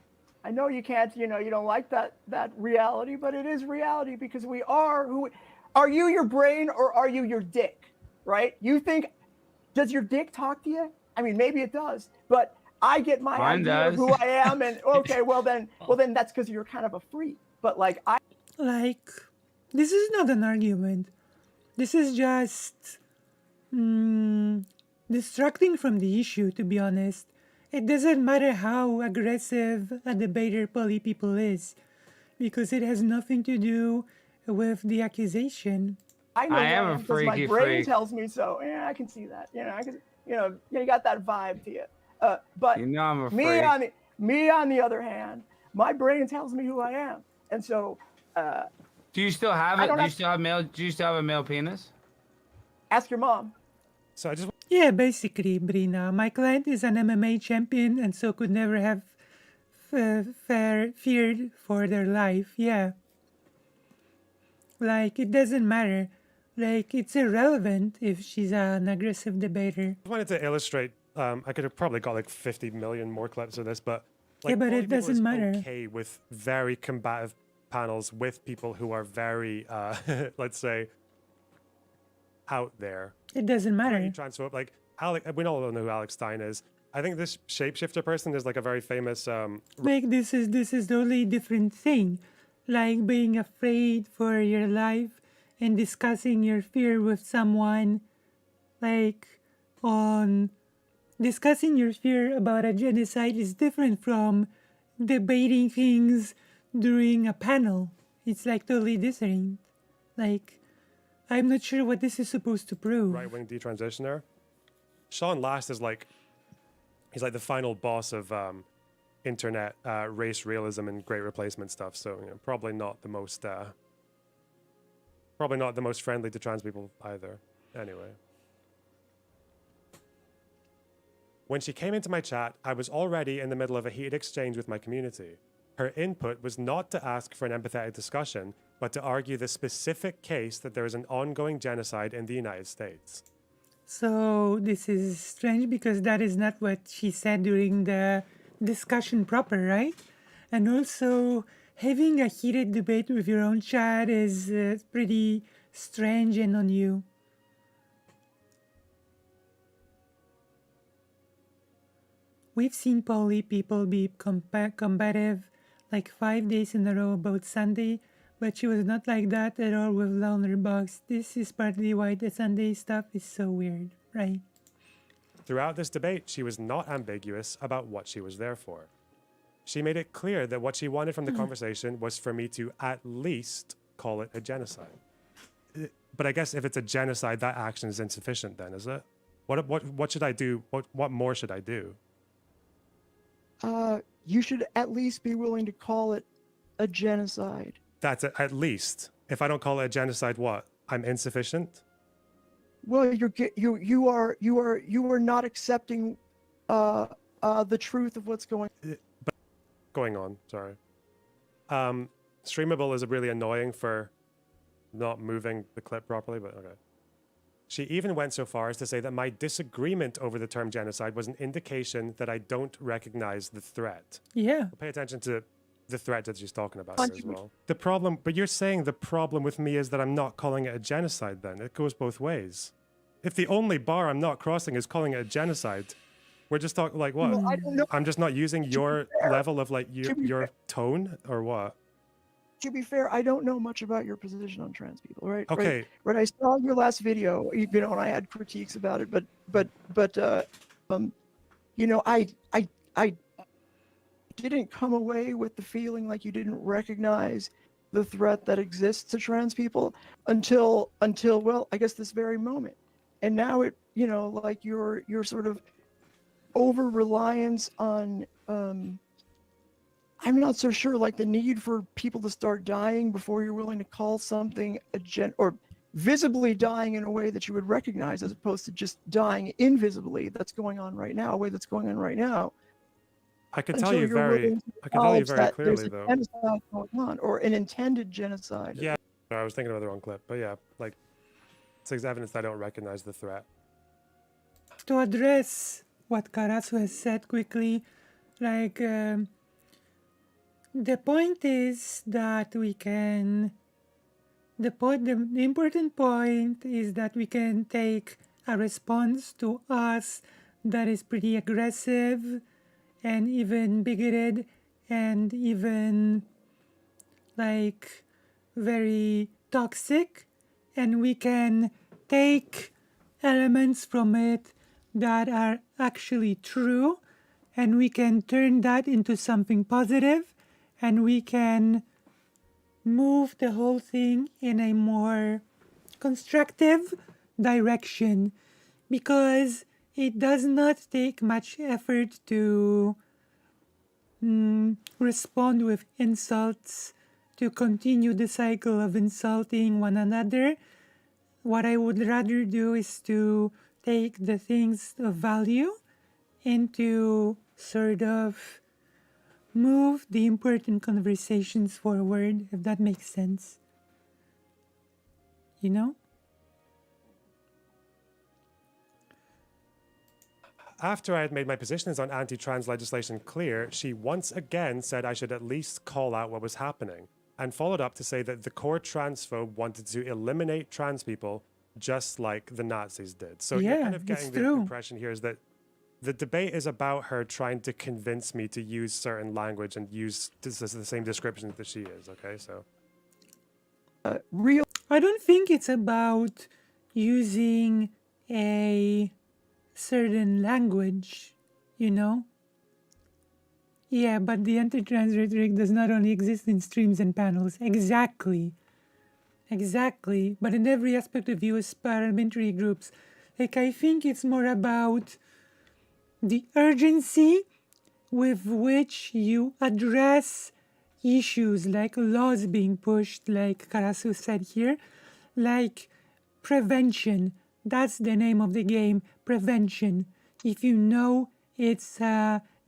I know you can't, you don't like that reality, but it is reality because we are who. Are you your brain or are you your dick? Right? You think, does your dick talk to you? I mean, maybe it does, but I get my Mine idea of does. who I am, and okay, well then that's because you're kind of a freak. But like this is not an argument. This is just distracting from the issue, to be honest. It doesn't matter how aggressive a debater poly people is, because it has nothing to do with the accusation. I know I am a because my freaky brain freak. tells me so. Yeah, I can see that. I can. You got that vibe to you. But You know I'm a me freak. on the other hand, my brain tells me who I am, and so Do you still have it? don't Do you have- still have male? Do you still have a male penis? ask your mom. So I just Yeah, basically, Brina. My client is an MMA champion and so could never have feared for their life. Yeah. Like, it doesn't matter. Like, it's irrelevant if she's an aggressive debater. wanted to illustrate. I could have probably got like 50 million more clips of this, but Yeah, but poly it people doesn't is matter. Okay, with very combative panels with people who are very, let's say, out there. It doesn't matter. Transphobe, like Alex. We all know who Alex Stein is. I think this shapeshifter person is like a very famous. Like, this is totally different thing. Like being afraid for your life and discussing your fear with someone. Like, discussing your fear about a genocide is different from debating things during a panel. It's like totally different. Like, I'm not sure what this is supposed to prove. Right-wing detransitioner. Sean Last is like, he's like the final boss of internet race realism and great replacement stuff. So probably not the most friendly to trans people either. Anyway, when she came into my chat, I was already in the middle of a heated exchange with my community. Her input was not to ask for an empathetic discussion, but to argue the specific case that there is an ongoing genocide in the United States. So this is strange because that is not what she said during the discussion proper, right? And also, having a heated debate with your own chat is pretty strange and on you. We've seen poly people be combative like 5 days in a row about Sunday, but she was not like that at all with Loner Box. This is partly why the Sunday stuff is so weird, right? Throughout this debate, she was not ambiguous about what she was there for. She made it clear that what she wanted from the conversation was for me to at least call it a genocide. But I guess if it's a genocide, that action is insufficient then, is it? What should I do? What more should I do? You should at least be willing to call it a genocide. That's at least. If I don't call it a genocide, what? I'm insufficient? Well, you are not accepting the truth of what's going. Going on, sorry. Streamable is really annoying for not moving the clip properly, but okay. She even went so far as to say that my disagreement over the term genocide was an indication that I don't recognize the threat. Yeah. Pay attention to the threat that she's talking about here as well. The problem, but you're saying the problem with me is that I'm not calling it a genocide then. It goes both ways. If the only bar I'm not crossing is calling it a genocide, we're just talking like what? Well, I don't know. I'm just not using your level of like your tone or what? To be fair, I don't know much about your position on trans people, right? Okay. Right. I saw your last video, and I had critiques about it, but you know, I didn't come away with the feeling like you didn't recognize the threat that exists to trans people until well, I guess this very moment. And now it, you know, like your sort of over reliance on I'm not so sure, like the need for people to start dying before you're willing to call something or visibly dying in a way that you would recognize, as opposed to just dying invisibly. That's going on right now, a way that's going on right now. I can tell Until you you're willing to I can tell you acknowledge very that clearly there's a though. genocide going on, or an intended genocide. Yeah, I was thinking about the wrong clip, but yeah, like it's evidence that I don't recognize the threat. To address what Karasu has said quickly, like the point is that we can. The important point is that we can take a response to us that is pretty aggressive and even bigoted and even like very toxic, and we can take elements from it that are actually true, and we can turn that into something positive, and we can move the whole thing in a more constructive direction, because it does not take much effort to respond with insults, to continue the cycle of insulting one another. What I would rather do is to take the things of value into sort of move the important conversations forward, if that makes sense. You know? After I had made my positions on anti-trans legislation clear, she once again said I should at least call out what was happening, and followed up to say that the core transphobe wanted to eliminate trans people just like the Nazis did. So you're Yeah, kind of it's getting the true. impression here is that the debate is about her trying to convince me to use certain language and use the same descriptions that she is, okay? So Real I don't think it's about using a certain language, you know? Yeah, but the anti-trans rhetoric does not only exist in streams and panels. Exactly. Exactly. But in every aspect of US parliamentary groups. Like, I think it's more about the urgency with which you address issues like laws being pushed, like Karasu said here, like prevention. That's the name of the game, prevention. If you know it's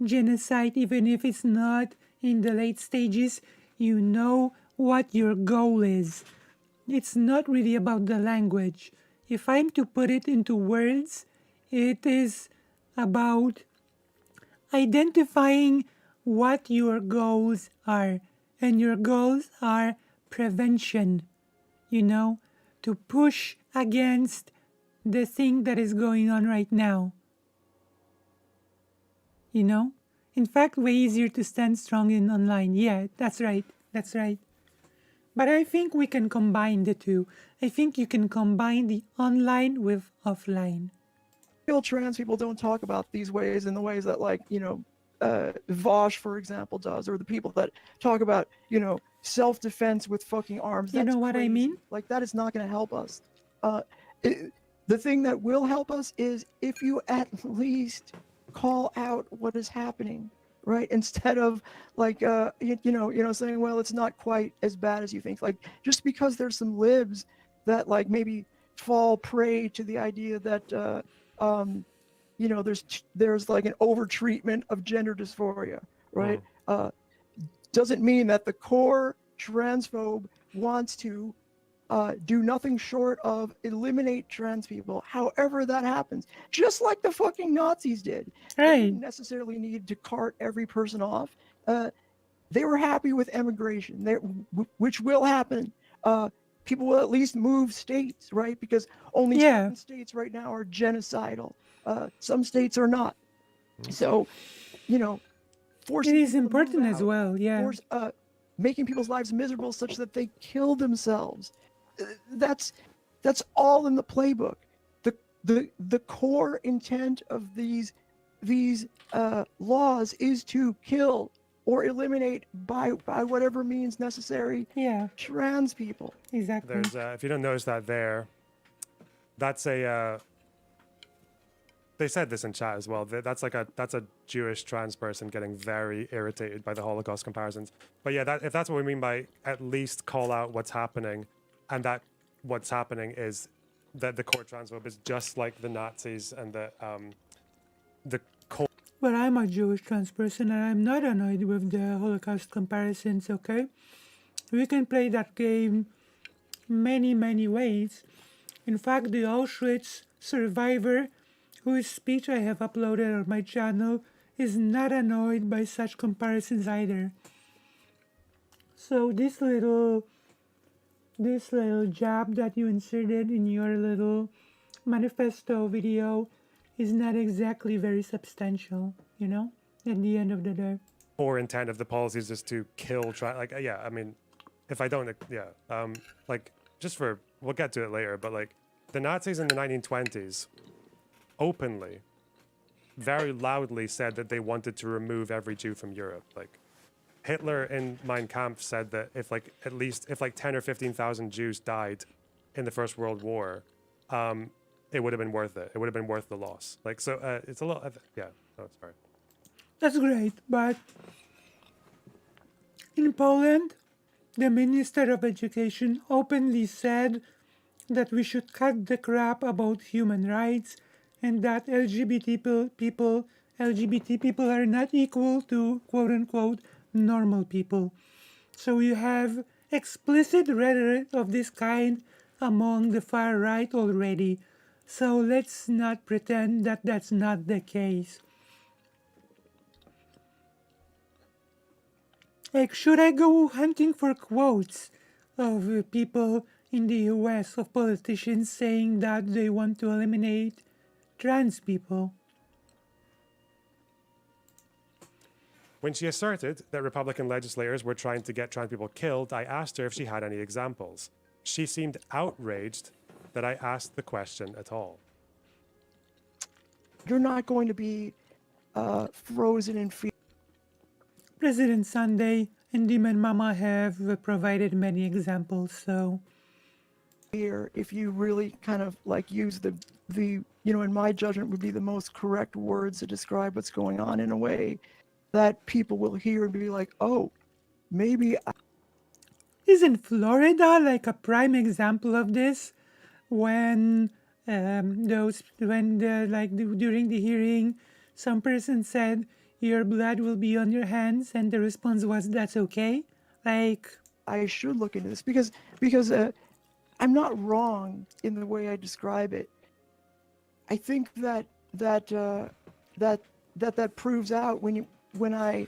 genocide, even if it's not in the late stages, you know what your goal is. It's not really about the language. If I'm to put it into words, it is about identifying what your goals are. And your goals are prevention, you know, to push against the thing that is going on right now. You know? In fact, way easier to stand strong in online. Yeah, that's right. That's right. But I think we can combine the two. I think you can combine the online with offline. trans people don't talk about these ways in the ways that, like, you know, Vosh, for example, does, or the people that talk about, you know, self-defense with fucking arms. You know what I mean? Like, that is not going to help us. The thing that will help us is if you at least call out what is happening, right? Instead of like, you know, saying, well, it's not quite as bad as you think. Like, just because there's some libs that like maybe fall prey to the idea that, you know, there's like an over-treatment of gender dysphoria, right? Doesn't mean that the core transphobe wants to do nothing short of eliminate trans people, however that happens, just like the fucking Nazis did. They Right. didn't necessarily need to cart every person off. They were happy with emigration, which will happen. People will at least move states, right? Because only certain states right now are genocidal. Some states are not. So, you know, forcing It is people to move important as out, well, yeah. making people's lives miserable such that they kill themselves. That's all in the playbook. The core intent of these these laws is to kill or eliminate by whatever means necessary Yeah, trans people. exactly. There's, if you don't notice that there, that's a. They said this in chat as well. That's a Jewish trans person getting very irritated by the Holocaust comparisons. But yeah, if that's what we mean by at least call out what's happening, and that what's happening is that the core transphobe is just like the Nazis and the core. Well, I'm a Jewish trans person and I'm not annoyed with the Holocaust comparisons, okay? We can play that game many, many ways. In fact, the Auschwitz survivor, whose speech I have uploaded on my channel, is not annoyed by such comparisons either. So this little jab that you inserted in your little manifesto video is not exactly very substantial, you know, at the end of the day. Core intent of the policies is to kill yeah, I mean, if I don't, like, just for, we'll get to it later, but like the Nazis in the 1920s openly, very loudly said that they wanted to remove every Jew from Europe. Like Hitler in Mein Kampf said that if 10 or 15,000 Jews died in the First World War, it would have been worth it. It would have been worth the loss. Like, so it's a little, yeah. Oh, sorry. That's great, but in Poland, the Minister of Education openly said that we should cut the crap about human rights and that LGBT people are not equal to quote-unquote normal people. So you have explicit rhetoric of this kind among the far right already. So let's not pretend that that's not the case. Like, should I go hunting for quotes of people in the US, of politicians saying that they want to eliminate trans people? When she asserted that Republican legislators were trying to get trans people killed, I asked her if she had any examples. She seemed outraged that I asked the question at all. You're not going to be frozen in fear. President Sunday and Demon Mama have provided many examples, so If you really kind of like use the in my judgment would be the most correct words to describe what's going on in a way that people will hear and be like, oh, maybe isn't Florida like a prime example of this? When during the hearing, some person said your blood will be on your hands, and the response was that's okay. Like, I should look into this because I'm not wrong in the way I describe it. I think that proves out when I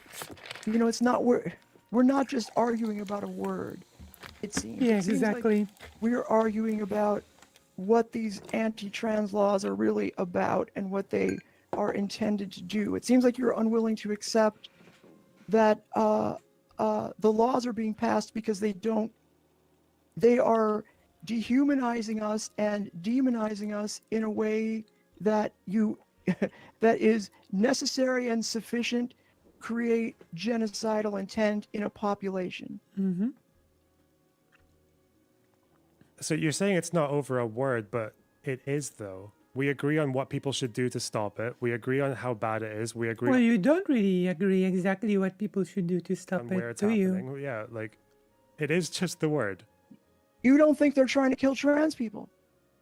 it's not we're not just arguing about a word. It seems. yeah, It seems like exactly. we're arguing about what these anti-trans laws are really about and what they are intended to do. It seems like you're unwilling to accept that the laws are being passed because they are dehumanizing us and demonizing us in a way that that is necessary and sufficient to create genocidal intent in a population. Mm-hmm. So you're saying it's not over a word, but it is, though. We agree on what people should do to stop it. We agree on how bad it is. We agree Well, you don't really agree exactly what people should do to stop on where it, it's do you? happening. Yeah, like, it is just the word. You don't think they're trying to kill trans people?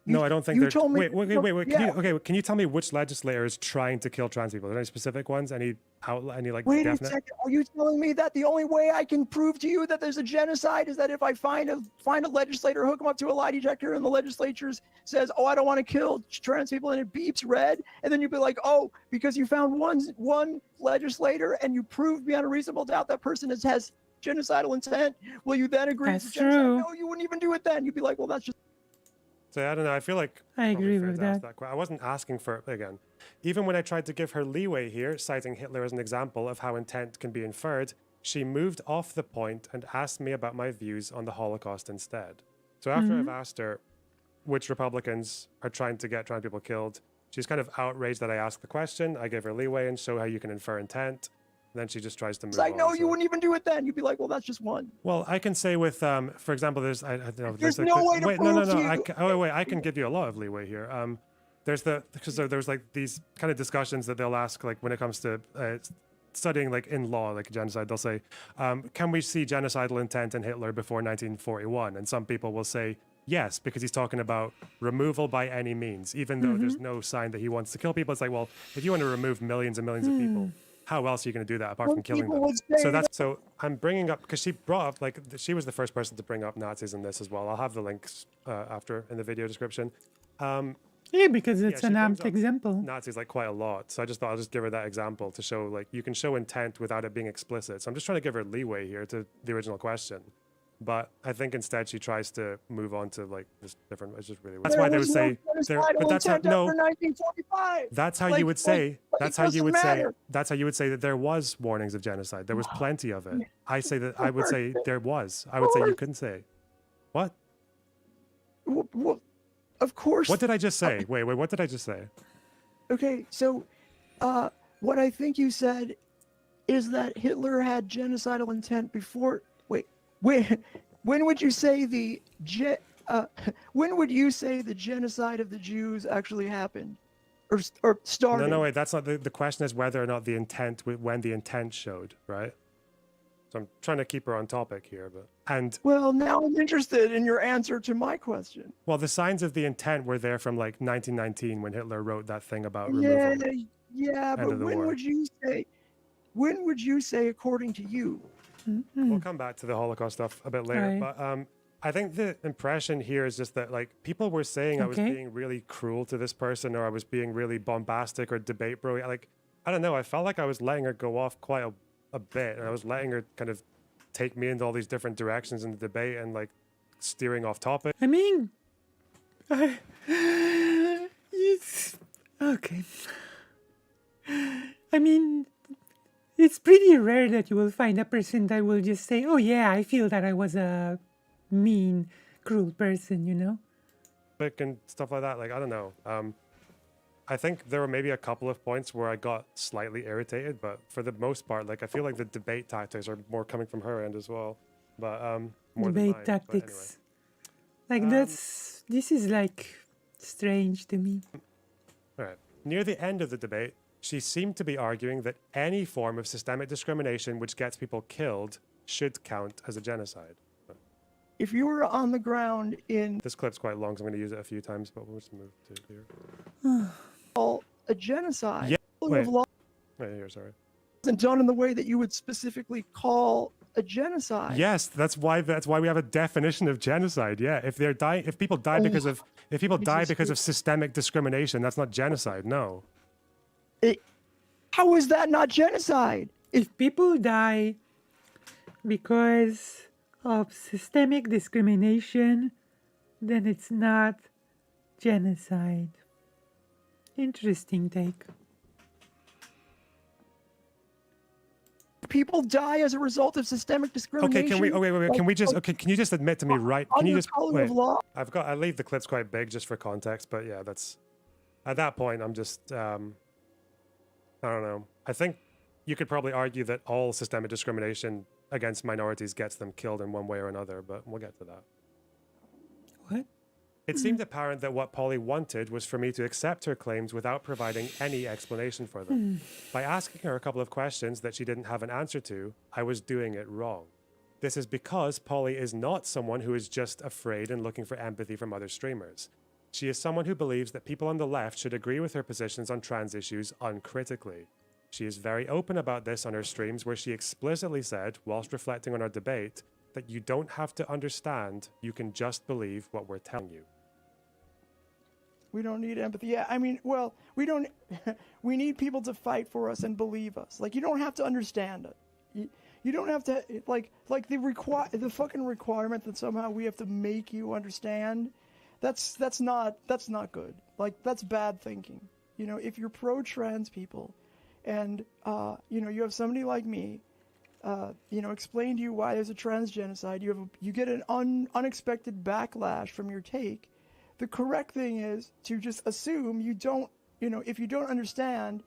No, I don't think you they're. told me- Wait. Yeah. Can you tell me which legislator is trying to kill trans people? Are there any specific ones? Any like Wait definite? a second. Are you telling me that the only way I can prove to you that there's a genocide is that if I find a legislator, hook them up to a lie detector, and the legislature says, "Oh, I don't want to kill trans people," and it beeps red, and then you'd be like, "Oh, because you found one legislator and you proved beyond a reasonable doubt that person has genocidal intent, will you then agree That's it's genocide?" true. No, you wouldn't even do it then. You'd be like, "Well, that's just." So I don't know. I feel like I probably agree fair with to ask that. I wasn't asking for again. Even when I tried to give her leeway here, citing Hitler as an example of how intent can be inferred, she moved off the point and asked me about my views on the Holocaust instead. So after I've asked her which Republicans are trying to get trans people killed, She's kind of outraged that I asked the question. I give her leeway and show how you can infer intent. Then she just tries to move It's like, on. no, so- you wouldn't even do it then. You'd be like, well, that's just one. Well, I can say with, for example, there's, I don't know. There's like no way to wait, no, prove I you- wait, I can give you a lot of leeway here. Because there's like these kind of discussions that they'll ask, like when it comes to studying like in law, like genocide, they'll say, can we see genocidal intent in Hitler before 1941? And some people will say, yes, because he's talking about removal by any means, even though there's no sign that he wants to kill people. It's like, well, if you want to remove millions and millions of people, how else are you going to do that apart Well, from killing people them? would say So I'm bringing up, because she brought up, like, she was the first person to bring up Nazis in this as well. I'll have the links after in the video description. Yeah, because it's she an brings apt up example. Nazis like quite a lot. So I just thought I'll just give her that example to show, like, you can show intent without it being explicit. So I'm just trying to give her leeway here to the original question. But I think instead she tries to move on to like this different. It's just really weird. That's why they would say, but that's how, no. 1945. That's how Like- you would say. like, That's it how you doesn't would say. matter. That's how you would say that there was warnings of genocide. There was plenty of it. I say that. I would say there was. I would say you couldn't say. What? Well, of course. What did I just say? Wait. What did I just say? Okay, so what I think you said is that Hitler had genocidal intent before. Wait, when would you say when would you say the genocide of the Jews actually happened, or started? No, wait. That's not the question. Is whether or not the intent when the intent showed, right? So I'm trying to keep her on topic here, but Well, now I'm interested in your answer to my question. well, the signs of the intent were there from like 1919 when Hitler wrote that thing about Yeah, removal. yeah, End but of the when war. would you say? When would you say, according to you? We'll come back to the Holocaust stuff a bit later, Right. but I think the impression here is just that like people were saying I was Okay. being really cruel to this person, or I was being really bombastic or debate bro. Like I don't know, I felt like I was letting her go off quite a bit, and I was letting her kind of take me into all these different directions in the debate and like steering off topic. I mean, it's okay. I mean, it's pretty rare that you will find a person that will just say, "Oh yeah, I feel that I was a mean, cruel person," you know? And stuff like that. Like I don't know. I think there were maybe a couple of points where I got slightly irritated, but for the most part, like I feel like the debate tactics are more coming from her end as well. But more than Debate mine. tactics. Like Um, this is like strange to me. All right. Near the end of the debate, she seemed to be arguing that any form of systemic discrimination which gets people killed should count as a genocide. If you were on the ground in This clip's quite long, so I'm going to use it a few times, but we'll just move to here. a genocide, Yeah, rule of wait. law Right here, sorry. isn't done in the way that you would specifically call a genocide. Yes, that's why we have a definition of genocide. Yeah, if people die because of systemic discrimination, that's not genocide. No. How is that not genocide? If people die because of systemic discrimination, then it's not genocide. Interesting take. People die as a result of systemic discrimination. Okay, can we? Oh wait. Can we just? Okay, can you just admit to me right? Can you Under just color wait? of law? I leave the clips quite big just for context, but yeah, that's at that point. I'm just I don't know. I think you could probably argue that all systemic discrimination against minorities gets them killed in one way or another, but we'll get to that. What? It seemed apparent that what Polly wanted was for me to accept her claims without providing any explanation for them. By asking her a couple of questions that she didn't have an answer to, I was doing it wrong. This is because Polly is not someone who is just afraid and looking for empathy from other streamers. She is someone who believes that people on the left should agree with her positions on trans issues uncritically. She is very open about this on her streams, where she explicitly said, whilst reflecting on our debate, that you don't have to understand, you can just believe what we're telling you. We don't need empathy. Yeah, I mean, well, we don't. We need people to fight for us and believe us. Like, you don't have to understand it. You don't have to like the fucking requirement that somehow we have to make you understand. That's not good. Like, that's bad thinking. You know, if you're pro-trans people, and you have somebody like me, explain to you why there's a trans genocide. You get an unexpected backlash from your take. The correct thing is to just assume you don't if you don't understand,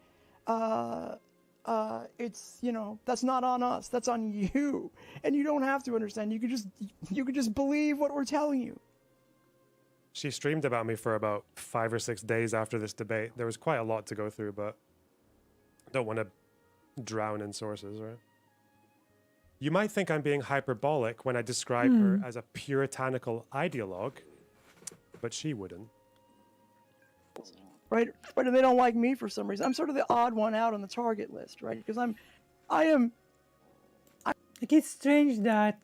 it's that's not on us. That's on you, and you don't have to understand. You could just believe what we're telling you. She streamed about me for about 5 or 6 days after this debate. There was quite a lot to go through, but I don't want to drown in sources, right? You might think I'm being hyperbolic when I describe her as a puritanical ideologue, but she wouldn't. Right? And they don't like me for some reason. I'm sort of the odd one out on the target list, right? Because I am. Like, it's strange that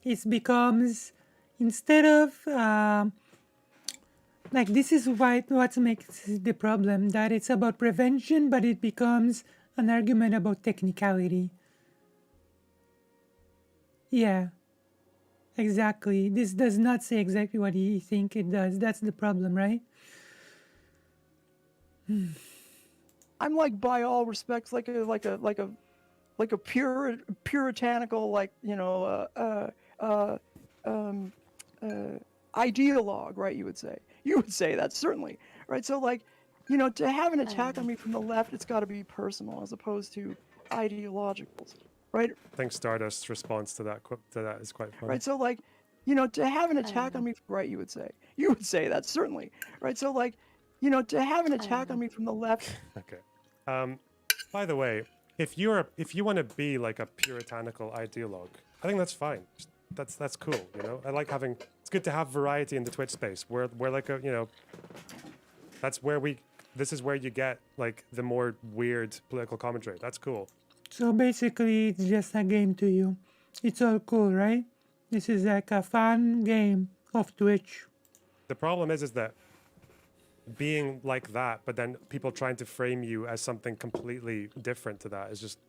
it becomes, instead of like, this is what makes the problem, that it's about prevention, but it becomes an argument about technicality. Yeah, exactly. This does not say exactly what you think it does. That's the problem, right? I'm like, by all respects, like a puritanical, like, ideologue, right? You would say that, certainly, right? So, like, to have an attack on me from the left, it's got to be personal as opposed to ideological, right? I think Stardust's response to that is quite funny. Right. So, like, to have an attack on me, right? You would say that, certainly, right? So, like, to have an attack on me from the left. Okay. By the way, if you want to be like a puritanical ideologue, I think that's fine. That's cool. I like having. It's good to have variety in the Twitch space. We're like a that's where this is where you get like the more weird political commentary. That's cool. So basically, it's just a game to you. It's all cool, right? This is like a fun game of Twitch. The problem is that being like that, but then people trying to frame you as something completely different to that is just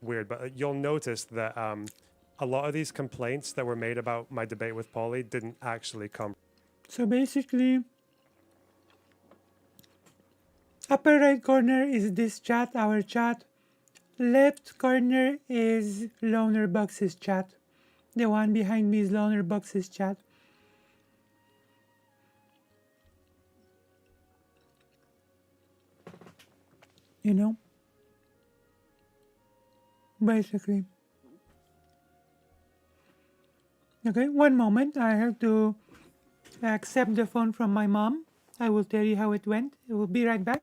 weird. But you'll notice that a lot of these complaints that were made about my debate with Polly didn't actually come. So basically, upper right corner is this chat, our chat. Left corner is Loner Box's chat. The one behind me is Loner Box's chat. Basically. Okay, one moment. I have to accept the phone from my mom. I will tell you how it went. I will be right back.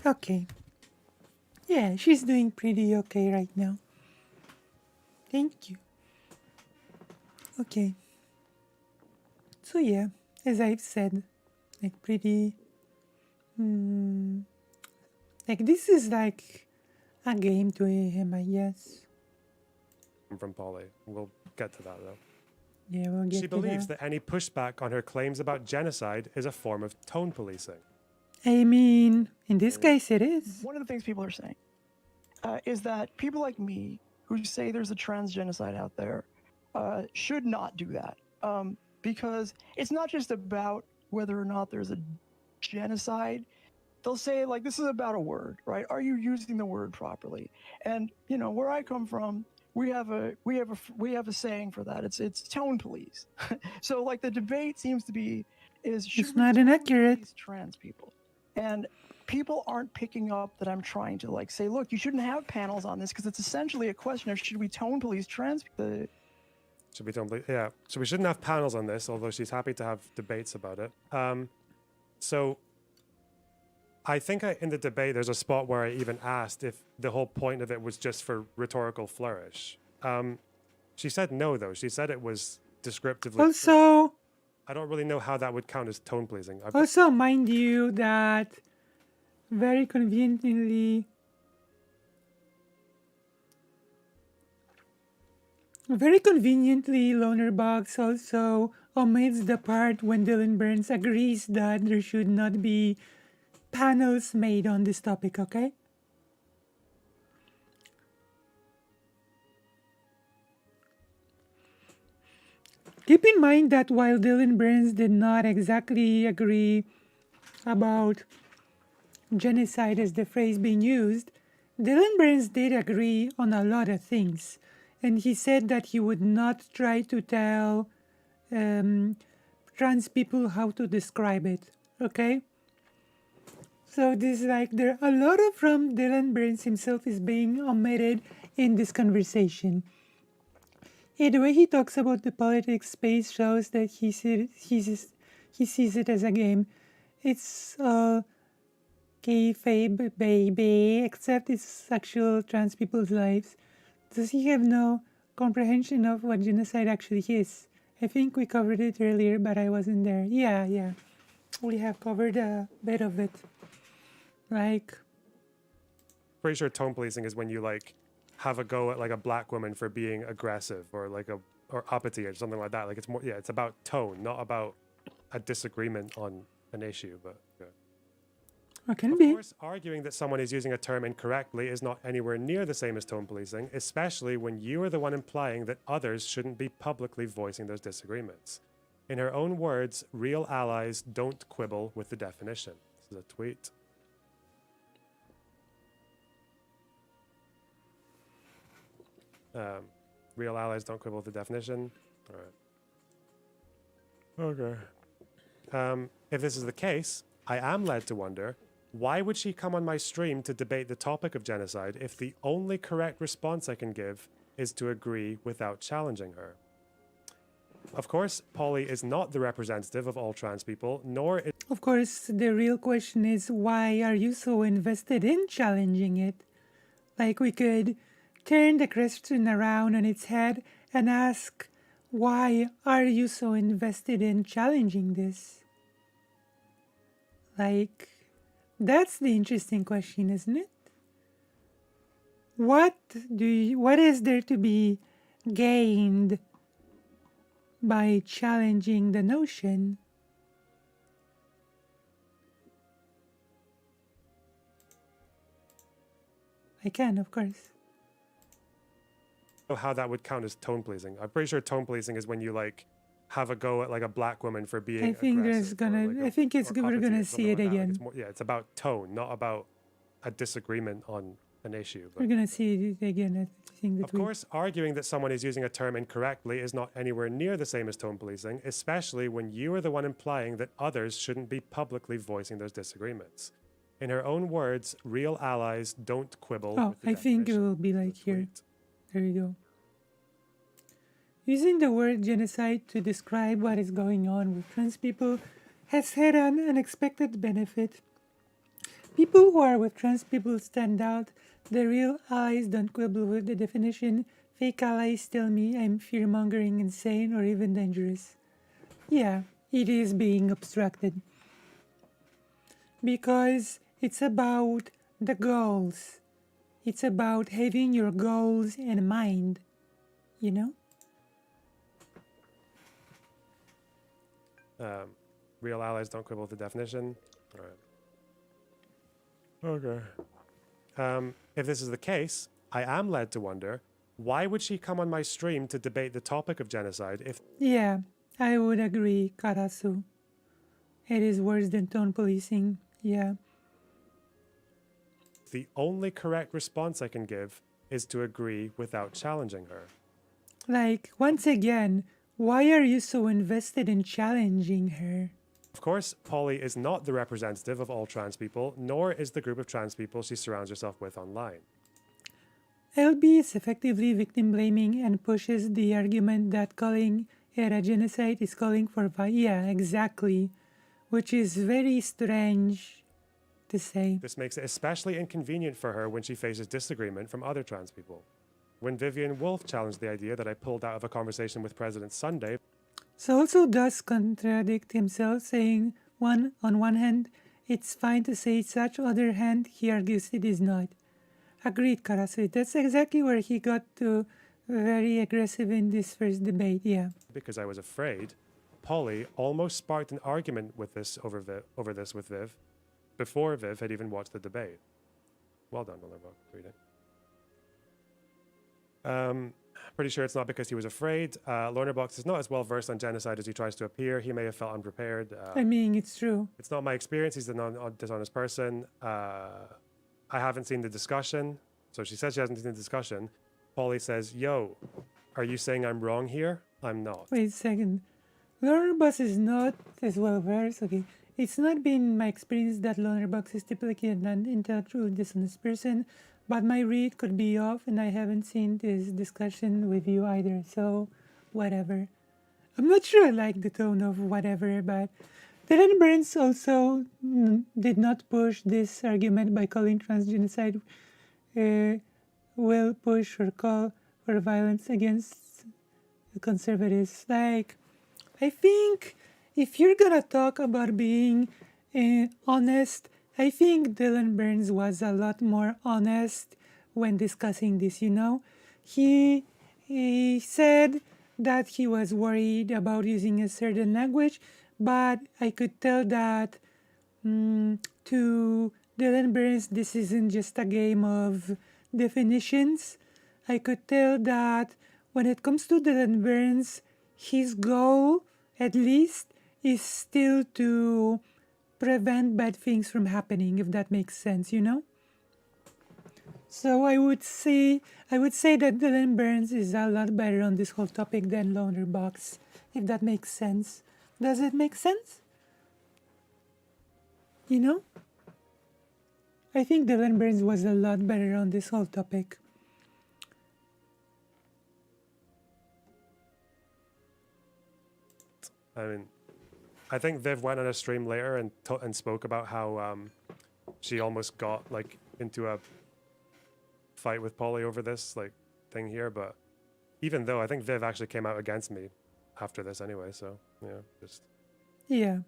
Okay. Yeah, she's doing pretty okay right now. Thank you. Okay. So yeah, as I've said, like pretty... like this is like a game to him, I guess. From Polly. We'll get to that though. Yeah, we'll get She to believes that. that any pushback on her claims about genocide is a form of tone policing. I mean, in this case it is. One of the things people are saying is that people like me who say there's a trans genocide out there should not do that, because it's not just about whether or not there's a genocide. They'll say, like, this is about a word, right? Are you using the word properly? And where I come from, we have a saying for that. It's tone police. So, like, the debate seems to be should It's we not tone inaccurate. police trans people? And people aren't picking up that I'm trying to, like, say, look, you shouldn't have panels on this because it's essentially a question of should we tone police trans people? Should we tone police? Yeah. So we shouldn't have panels on this, although she's happy to have debates about it. So I think in the debate, there's a spot where I even asked if the whole point of it was just for rhetorical flourish. She said no, though. She said it was descriptively. Also, I don't really know how that would count as tone pleasing. also mind you that very conveniently, Loner Box also omits the part when Dylan Burns agrees that there should not be panels made on this topic, okay? Keep in mind that while Dylan Burns did not exactly agree about genocide as the phrase being used, Dylan Burns did agree on a lot of things. And he said that he would not try to tell trans people how to describe it, okay? So this like there a lot of from Dylan Burns himself is being omitted in this conversation. The way he talks about the politics space shows that he sees it as a game. It's kayfabe, baby, except it's actual trans people's lives. Does he have no comprehension of what genocide actually is? I think we covered it earlier, but I wasn't there. Yeah. We have covered a bit of it. Like, Pretty sure tone policing is when you like have a go at like a black woman for being aggressive or like or uppity or something like that. Like it's more, it's about tone, not about a disagreement on an issue. But yeah. what can Of be? course, arguing that someone is using a term incorrectly is not anywhere near the same as tone policing, especially when you are the one implying that others shouldn't be publicly voicing those disagreements. In her own words, real allies don't quibble with the definition. This is a tweet. Real allies don't quibble with the definition. All right. Okay. If this is the case, I am led to wonder, why would she come on my stream to debate the topic of genocide if the only correct response I can give is to agree without challenging her? Of course, Polly is not the representative of all trans people, nor is... Of course, the real question is, why are you so invested in challenging it? Like, we could turn the question around on its head and ask, why are you so invested in challenging this? Like, that's the interesting question, isn't it? What is there to be gained by challenging the notion? I can, of course. how that would count as tone pleasing. I'm pretty sure tone pleasing is when you like have a go at like a black woman for being I think there's aggressive or, gonna. like, I think it's or we're uppity or gonna something see it like that. Like, again. it's more, it's about tone, not about a disagreement on an issue. We're gonna see it again. I think that Of course, arguing that someone is using a term incorrectly is not anywhere near the same as tone policing, especially when you are the one implying that others shouldn't be publicly voicing those disagreements. In her own words, real allies don't quibble Oh, with the I think it definition. will be like here. Tweet. There you go. Using the word genocide to describe what is going on with trans people has had an unexpected benefit. People who are with trans people stand out. The real allies don't quibble with the definition. Fake allies tell me I'm fear-mongering, insane, or even dangerous. Yeah, it is being obstructed. Because it's about the goals. It's about having your goals in mind, you know? Real allies don't quibble with the definition. All right. Okay. If this is the case, I am led to wonder, why would she come on my stream to debate the topic of genocide if... Yeah, I would agree, Karasu. It is worse than tone policing, yeah. the only correct response I can give is to agree without challenging her? Like, once again, why are you so invested in challenging her? Of course, Polly is not the representative of all trans people, nor is the group of trans people she surrounds herself with online. LB is effectively victim blaming and pushes the argument that calling it a genocide is calling for yeah, exactly. Which is very strange to say. This makes it especially inconvenient for her when she faces disagreement from other trans people. When Vivian Woolf challenged the idea that I pulled out of a conversation with President Sunday, So also does contradict himself, saying on one hand, it's fine to say such, other hand, he argues it is not. Agreed, Karasui. That's exactly where he got to very aggressive in this first debate, yeah. because I was afraid, Polly almost sparked an argument with this over this with Viv before Viv had even watched the debate. Well done, Loner Box. Read it. Pretty sure it's not because he was afraid. Loner Box is not as well versed on genocide as he tries to appear. He may have felt unprepared. I mean, it's true. It's not my experience. He's a dishonest person. I haven't seen the discussion. So she says she hasn't seen the discussion. Polly says, yo, are you saying I'm wrong here? I'm not. Wait a second. Loner Box is not as well versed. Okay. It's not been my experience that Loner Box is typically an intellectual dishonest person, but my read could be off and I haven't seen this discussion with you either, so whatever. I'm not sure I like the tone of whatever, but Dylan Burns also did not push this argument by calling transgenocide will push or call for violence against conservatives. Like, I think if you're gonna talk about being honest, I think Dylan Burns was a lot more honest when discussing this, you know? He said that he was worried about using a certain language, but I could tell that to Dylan Burns, this isn't just a game of definitions. I could tell that when it comes to Dylan Burns, his goal, at least, is still to prevent bad things from happening, if that makes sense, you know? So I would say that Dylan Burns is a lot better on this whole topic than Loner Box, if that makes sense. Does it make sense? You know? I think Dylan Burns was a lot better on this whole topic. I mean, I think Viv went on a stream later and spoke about how she almost got like into a fight with Polly over this like thing here, but even though I think Viv actually came out against me after this anyway, so yeah, just Yeah.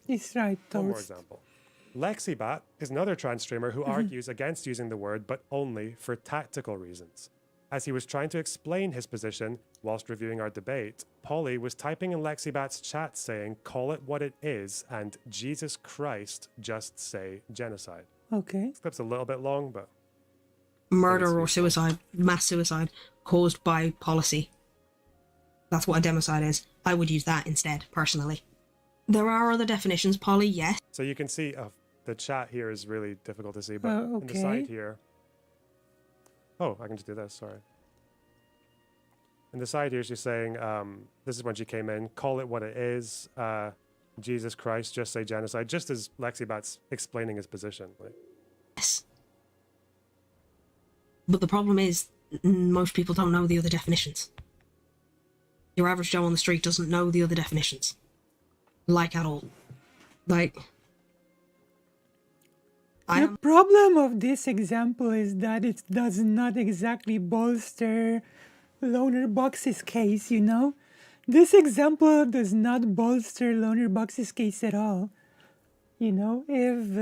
It's right, one more Toast. example. Lexibat is another trans streamer who argues against using the word, but only for tactical reasons. As he was trying to explain his position whilst reviewing our debate, Polly was typing in Lexibat's chat saying, call it what it is, and Jesus Christ, just say genocide. Okay. This clip's a little bit long, but Murder or suicide, mass suicide, caused by policy. That's what a democide is. I would use that instead, personally. There are other definitions, Polly, yes. so you can see the chat here is really difficult to see, but on the Okay. side here, oh, I can just do this, sorry. On the side here, she's saying, this is when she came in, call it what it is, Jesus Christ, just say genocide, just as Lexibat's explaining his position. Like, Yes. But the problem is, most people don't know the other definitions. Your average Joe on the street doesn't know the other definitions. Like at all. Like... The problem of this example is that it does not exactly bolster Loner Box's case, you know? This example does not bolster Loner Box's case at all. You know, if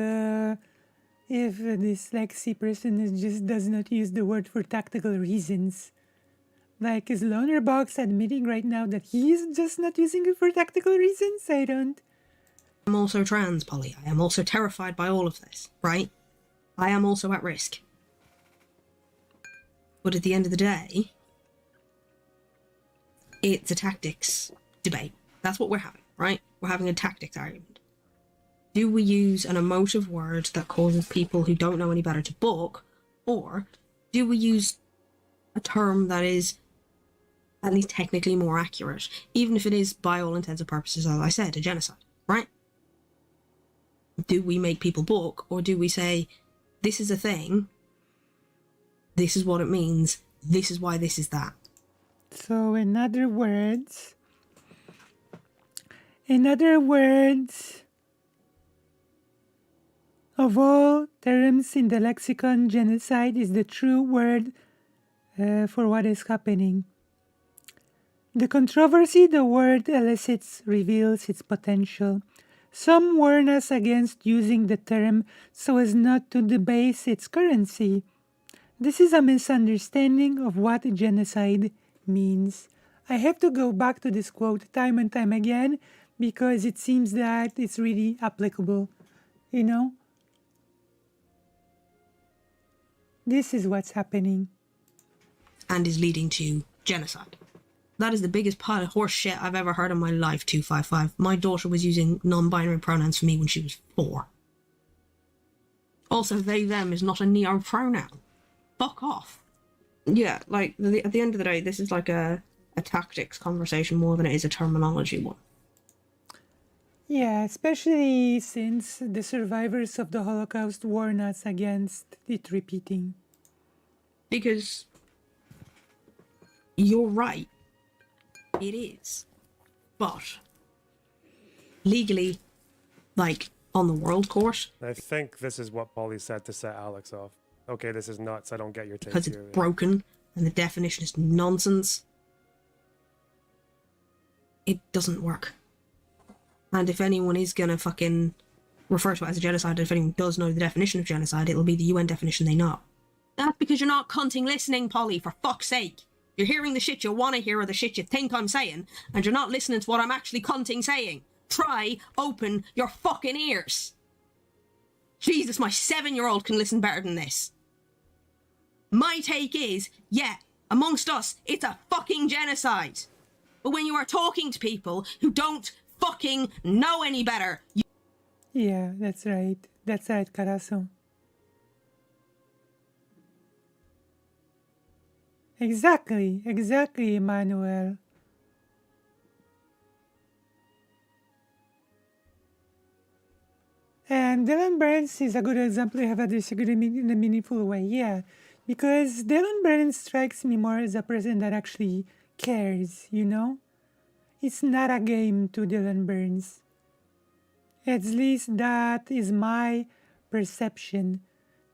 this Lexi person just does not use the word for tactical reasons. Like, is Loner Box admitting right now that he is just not using it for tactical reasons? I don't. I'm also trans, Polly. I am also terrified by all of this, right? I am also at risk. But at the end of the day, it's a tactics debate. That's what we're having, right? We're having a tactics argument. Do we use an emotive word that causes people who don't know any better to book, or do we use a term that is at least technically more accurate, even if it is, by all intents and purposes, as I said, a genocide, right? Do we make people book, or do we say, this is a thing, this is what it means, this is why this is that? So, in other words, Of all terms in the lexicon, genocide is the true word for what is happening. The controversy the word elicits reveals its potential. Some warn us against using the term so as not to debase its currency. This is a misunderstanding of what genocide means. I have to go back to this quote time and time again because it seems that it's really applicable. You know? This is what's happening. And is leading to genocide. That is the biggest pile of horse shit I've ever heard in my life, 255. My daughter was using non-binary pronouns for me when she was 4. Also, they, them is not a neo-pronoun. Fuck off. Yeah, like, at the end of the day, this is like a tactics conversation more than it is a terminology one. Yeah, especially since the survivors of the Holocaust warn us against it repeating. Because you're right. It is. But legally, like, on the world court, I think this is what Polly said to set Alex off. Okay, this is nuts. I don't get your take because it's here. broken and the definition is nonsense, it doesn't work. And if anyone is gonna fucking refer to it as a genocide, if anyone does know the definition of genocide, it'll be the UN definition they know. That's because you're not cunting listening, Polly, for fuck's sake. You're hearing the shit you want to hear or the shit you think I'm saying, and you're not listening to what I'm actually cunting saying. Try open your fucking ears. Jesus, my 7-year-old can listen better than this. My take is, yeah, amongst us, it's a fucking genocide. But when you are talking to people who don't fucking know any better... Yeah, that's right. That's right, Carazo. Exactly, Emmanuel. And Dylan Burns is a good example of a disagreement in a meaningful way, yeah. Because Dylan Burns strikes me more as a person that actually cares, you know? It's not a game to Dylan Burns. At least that is my perception.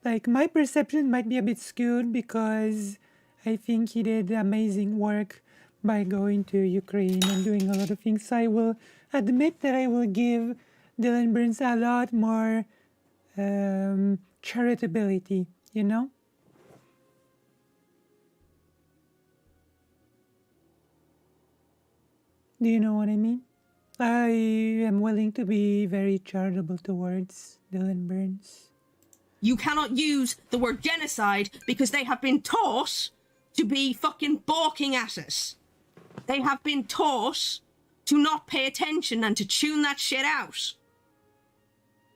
Like, my perception might be a bit skewed because I think he did amazing work by going to Ukraine and doing a lot of things. So I will admit that I will give Dylan Burns a lot more charitability, you know? Do you know what I mean? I am willing to be very charitable towards Dylan Burns. You cannot use the word genocide because they have been taught to be fucking balking at us. They have been taught to not pay attention and to tune that shit out.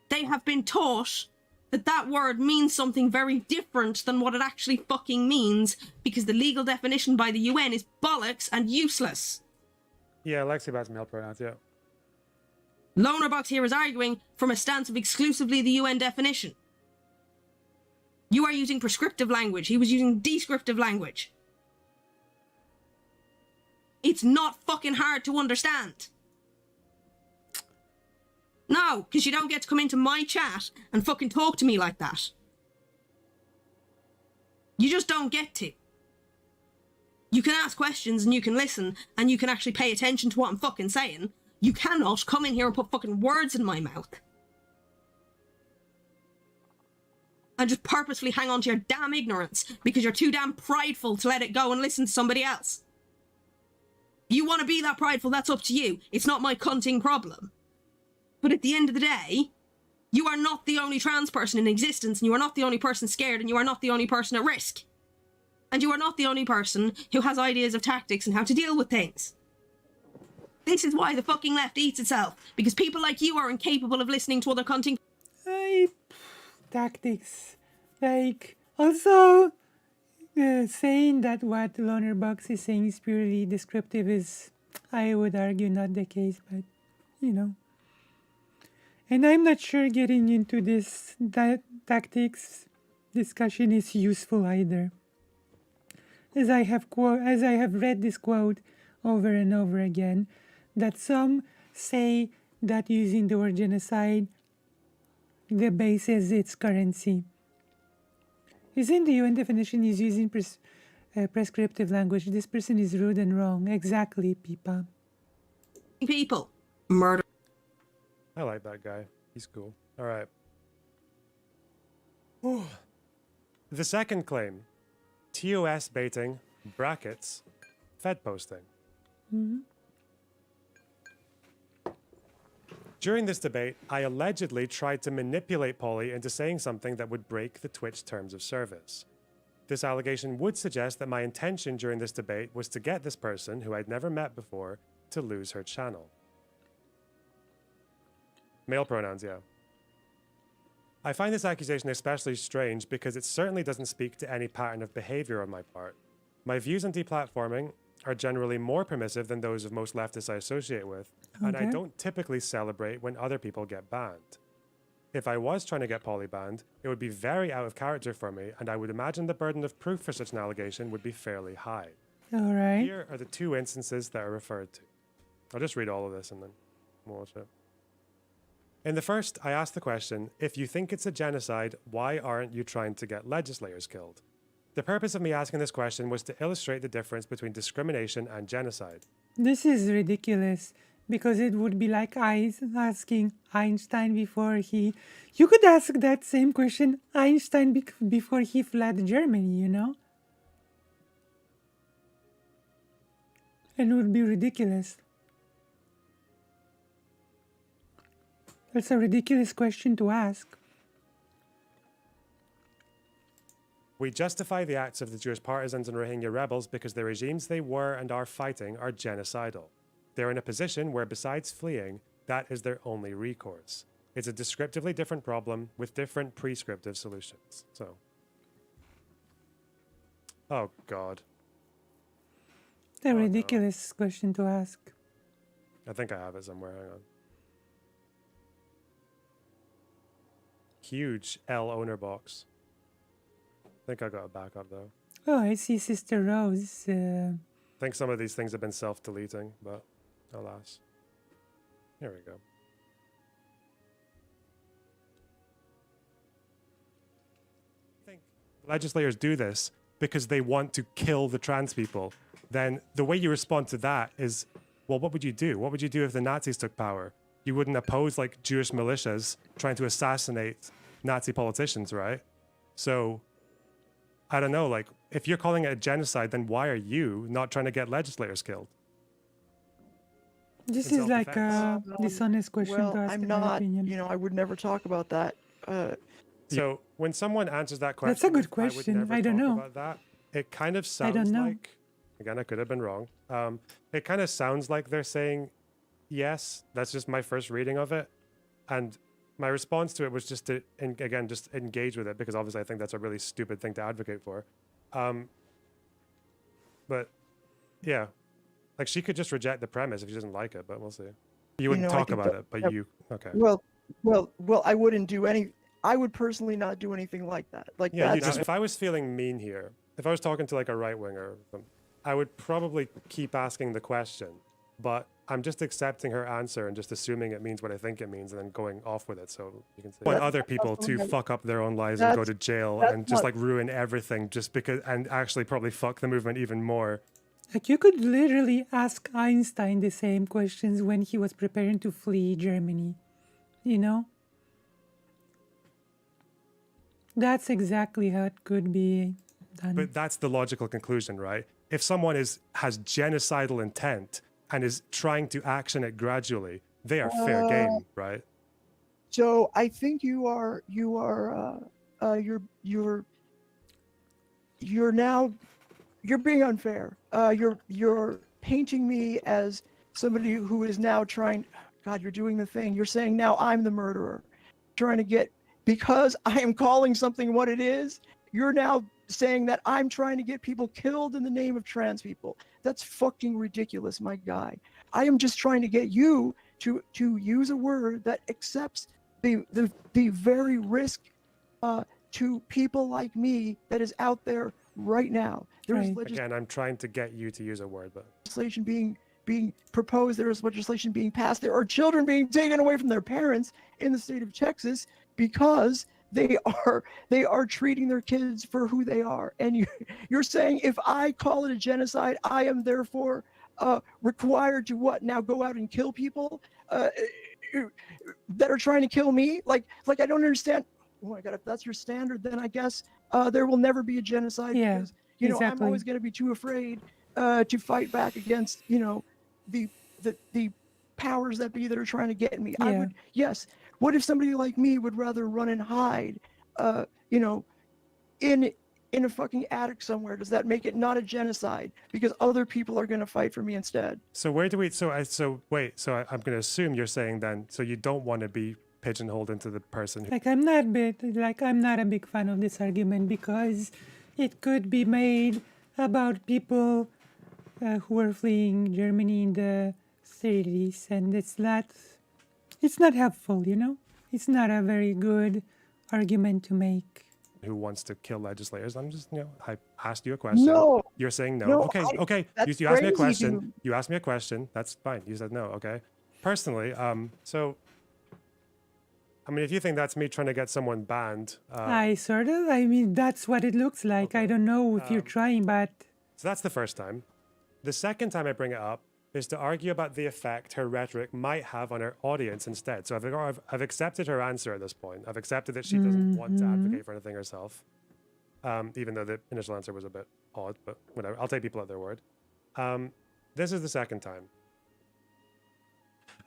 They have been taught that that word means something very different than what it actually fucking means because the legal definition by the UN is bollocks and useless. Yeah, Lexi has male pronouns, yeah. Loner Box here is arguing from a stance of exclusively the UN definition. You are using prescriptive language. He was using descriptive language. It's not fucking hard to understand. No, because you don't get to come into my chat and fucking talk to me like that. You just don't get to. You can ask questions and you can listen and you can actually pay attention to what I'm fucking saying. You cannot come in here and put fucking words in my mouth. And just purposefully hang on to your damn ignorance because you're too damn prideful to let it go and listen to somebody else. You want to be that prideful, that's up to you. It's not my cunting problem. But at the end of the day, you are not the only trans person in existence, and you are not the only person scared, and you are not the only person at risk. And you are not the only person who has ideas of tactics and how to deal with things. This is why the fucking left eats itself, because people like you are incapable of listening to other cunting... Tactics. Like, also, saying that what Loner Box is saying is purely descriptive is, I would argue, not the case, but, you know. And I'm not sure getting into this tactics discussion is useful either. As I have read this quote over and over again, that some say that using the word genocide debases its currency. Isn't the UN definition is using prescriptive language? This person is rude and wrong. Exactly, Pipa. People. Murder. I like that guy. He's cool. All right. Whew. The second claim, TOS baiting, brackets, Fed posting. During this debate, I allegedly tried to manipulate Polly into saying something that would break the Twitch terms of service. This allegation would suggest that my intention during this debate was to get this person, who I'd never met before, to lose her channel. Male pronouns, yeah. I find this accusation especially strange because it certainly doesn't speak to any pattern of behavior on my part. My views on deplatforming are generally more permissive than those of most leftists I associate with, and I Okay. don't typically celebrate when other people get banned. If I was trying to get Polly banned, it would be very out of character for me, and I would imagine the burden of proof for such an allegation would be fairly high. All right. Here are the two instances that are referred to. I'll just read all of this and then we'll watch it. In the first, I asked the question, if you think it's a genocide, why aren't you trying to get legislators killed? The purpose of me asking this question was to illustrate the difference between discrimination and genocide. This is ridiculous because it would be like asking Einstein before he. You could ask that same question Einstein before he fled Germany, you know? And it would be ridiculous. It's a ridiculous question to ask. We justify the acts of the Jewish partisans and Rohingya rebels because the regimes they were and are fighting are genocidal. They're in a position where, besides fleeing, that is their only recourse. It's a descriptively different problem with different prescriptive solutions. So, oh God, A no. ridiculous question to ask. I think I have it somewhere. Hang on. Huge Loner Box. I think I got it back up though. Oh, I see Sister Rose. I think some of these things have been self-deleting, but alas. Here we go. I think legislators do this because they want to kill the trans people. Then the way you respond to that is, well, what would you do? What would you do if the Nazis took power? You wouldn't oppose like Jewish militias trying to assassinate Nazi politicians, right? So I don't know, like, if you're calling it a genocide, then why are you not trying to get legislators killed? This In is like a self-defense. dishonest question Well, to ask, I'm in my not, opinion. you know, I would never talk about that. So when someone answers that question, That's a good with, "I would question. never I don't talk know. about that," it kind of I sounds don't know. like, again, I could have been wrong. It kind of sounds like they're saying, yes, that's just my first reading of it. And my response to it was just to, again, just engage with it, because obviously I think that's a really stupid thing to advocate for. But yeah, like she could just reject the premise if she doesn't like it, but we'll see. You wouldn't know, I talk think about that- it, but that- you, okay. Well, I wouldn't do any. I would personally not do anything like that. Like Yeah, you that's just, if I was feeling mean here, if I was talking to like a right winger, I would probably keep asking the question, but I'm just accepting her answer and just assuming it means what I think it means and then going off with it. So you can say, want other people to fuck up their own lives and go to jail that's and just not- like ruin everything just because, and actually probably fuck the movement even more. Like you could literally ask Einstein the same questions when he was preparing to flee Germany. You know? That's exactly how it could be done. But that's the logical conclusion, right? If someone has genocidal intent and is trying to action it gradually, they are fair game, right? So I think you're being unfair. You're painting me as somebody who is now trying. God, you're doing the thing. You're saying now I'm the murderer, trying to get, because I am calling something what it is. You're now saying that I'm trying to get people killed in the name of trans people. That's fucking ridiculous, my guy. I am just trying to get you to use a word that accepts the very risk to people like me that is out there right now. There is Right. Again, I'm trying to get you to use a word, but legislation being proposed. There is legislation being passed. There are children being taken away from their parents in the state of Texas because they are treating their kids for who they are. And you're saying if I call it a genocide, I am therefore required to what now go out and kill people that are trying to kill me? Like I don't understand. Oh my God, if that's your standard, then I guess there will never be a genocide Yeah, because I'm exactly. always going to be too afraid to fight back against the powers that be that are trying to get me. I Yeah. would, yes. What if somebody like me would rather run and hide, in a fucking attic somewhere? Does that make it not a genocide because other people are going to fight for me instead? So where do we? Wait. I'm going to assume you're saying then. So you don't want to be pigeonholed into the person. Like I'm not a big fan of this argument because it could be made about people who are fleeing Germany in the 30s, and it's not helpful, you know? It's not a very good argument to make. Who wants to kill legislators? I'm just, I asked you a question. No. You're saying no. No, Okay. that's You asked me a crazy, question. dude. You asked me a question. That's fine. You said no. Okay. Personally, if you think that's me trying to get someone banned, I mean, that's what it looks like. I don't know if you're trying, but so that's the first time. The second time I bring it up is to argue about the effect her rhetoric might have on her audience instead. So I've accepted her answer at this point. I've accepted that she doesn't want to advocate for anything herself, even though the initial answer was a bit odd, but whatever. I'll take people at their word. This is the second time.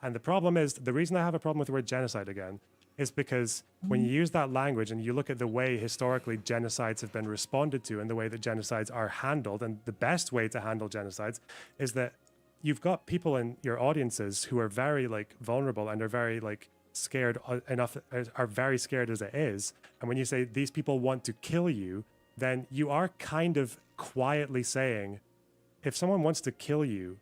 And the problem is, the reason I have a problem with the word genocide again is because when you use that language and you look at the way historically genocides have been responded to and the way that genocides are handled, and the best way to handle genocides is that you've got people in your audiences who are very vulnerable and are very scared enough, are very scared as it is. And when you say these people want to kill you, then you are kind of quietly saying, if someone wants to kill you,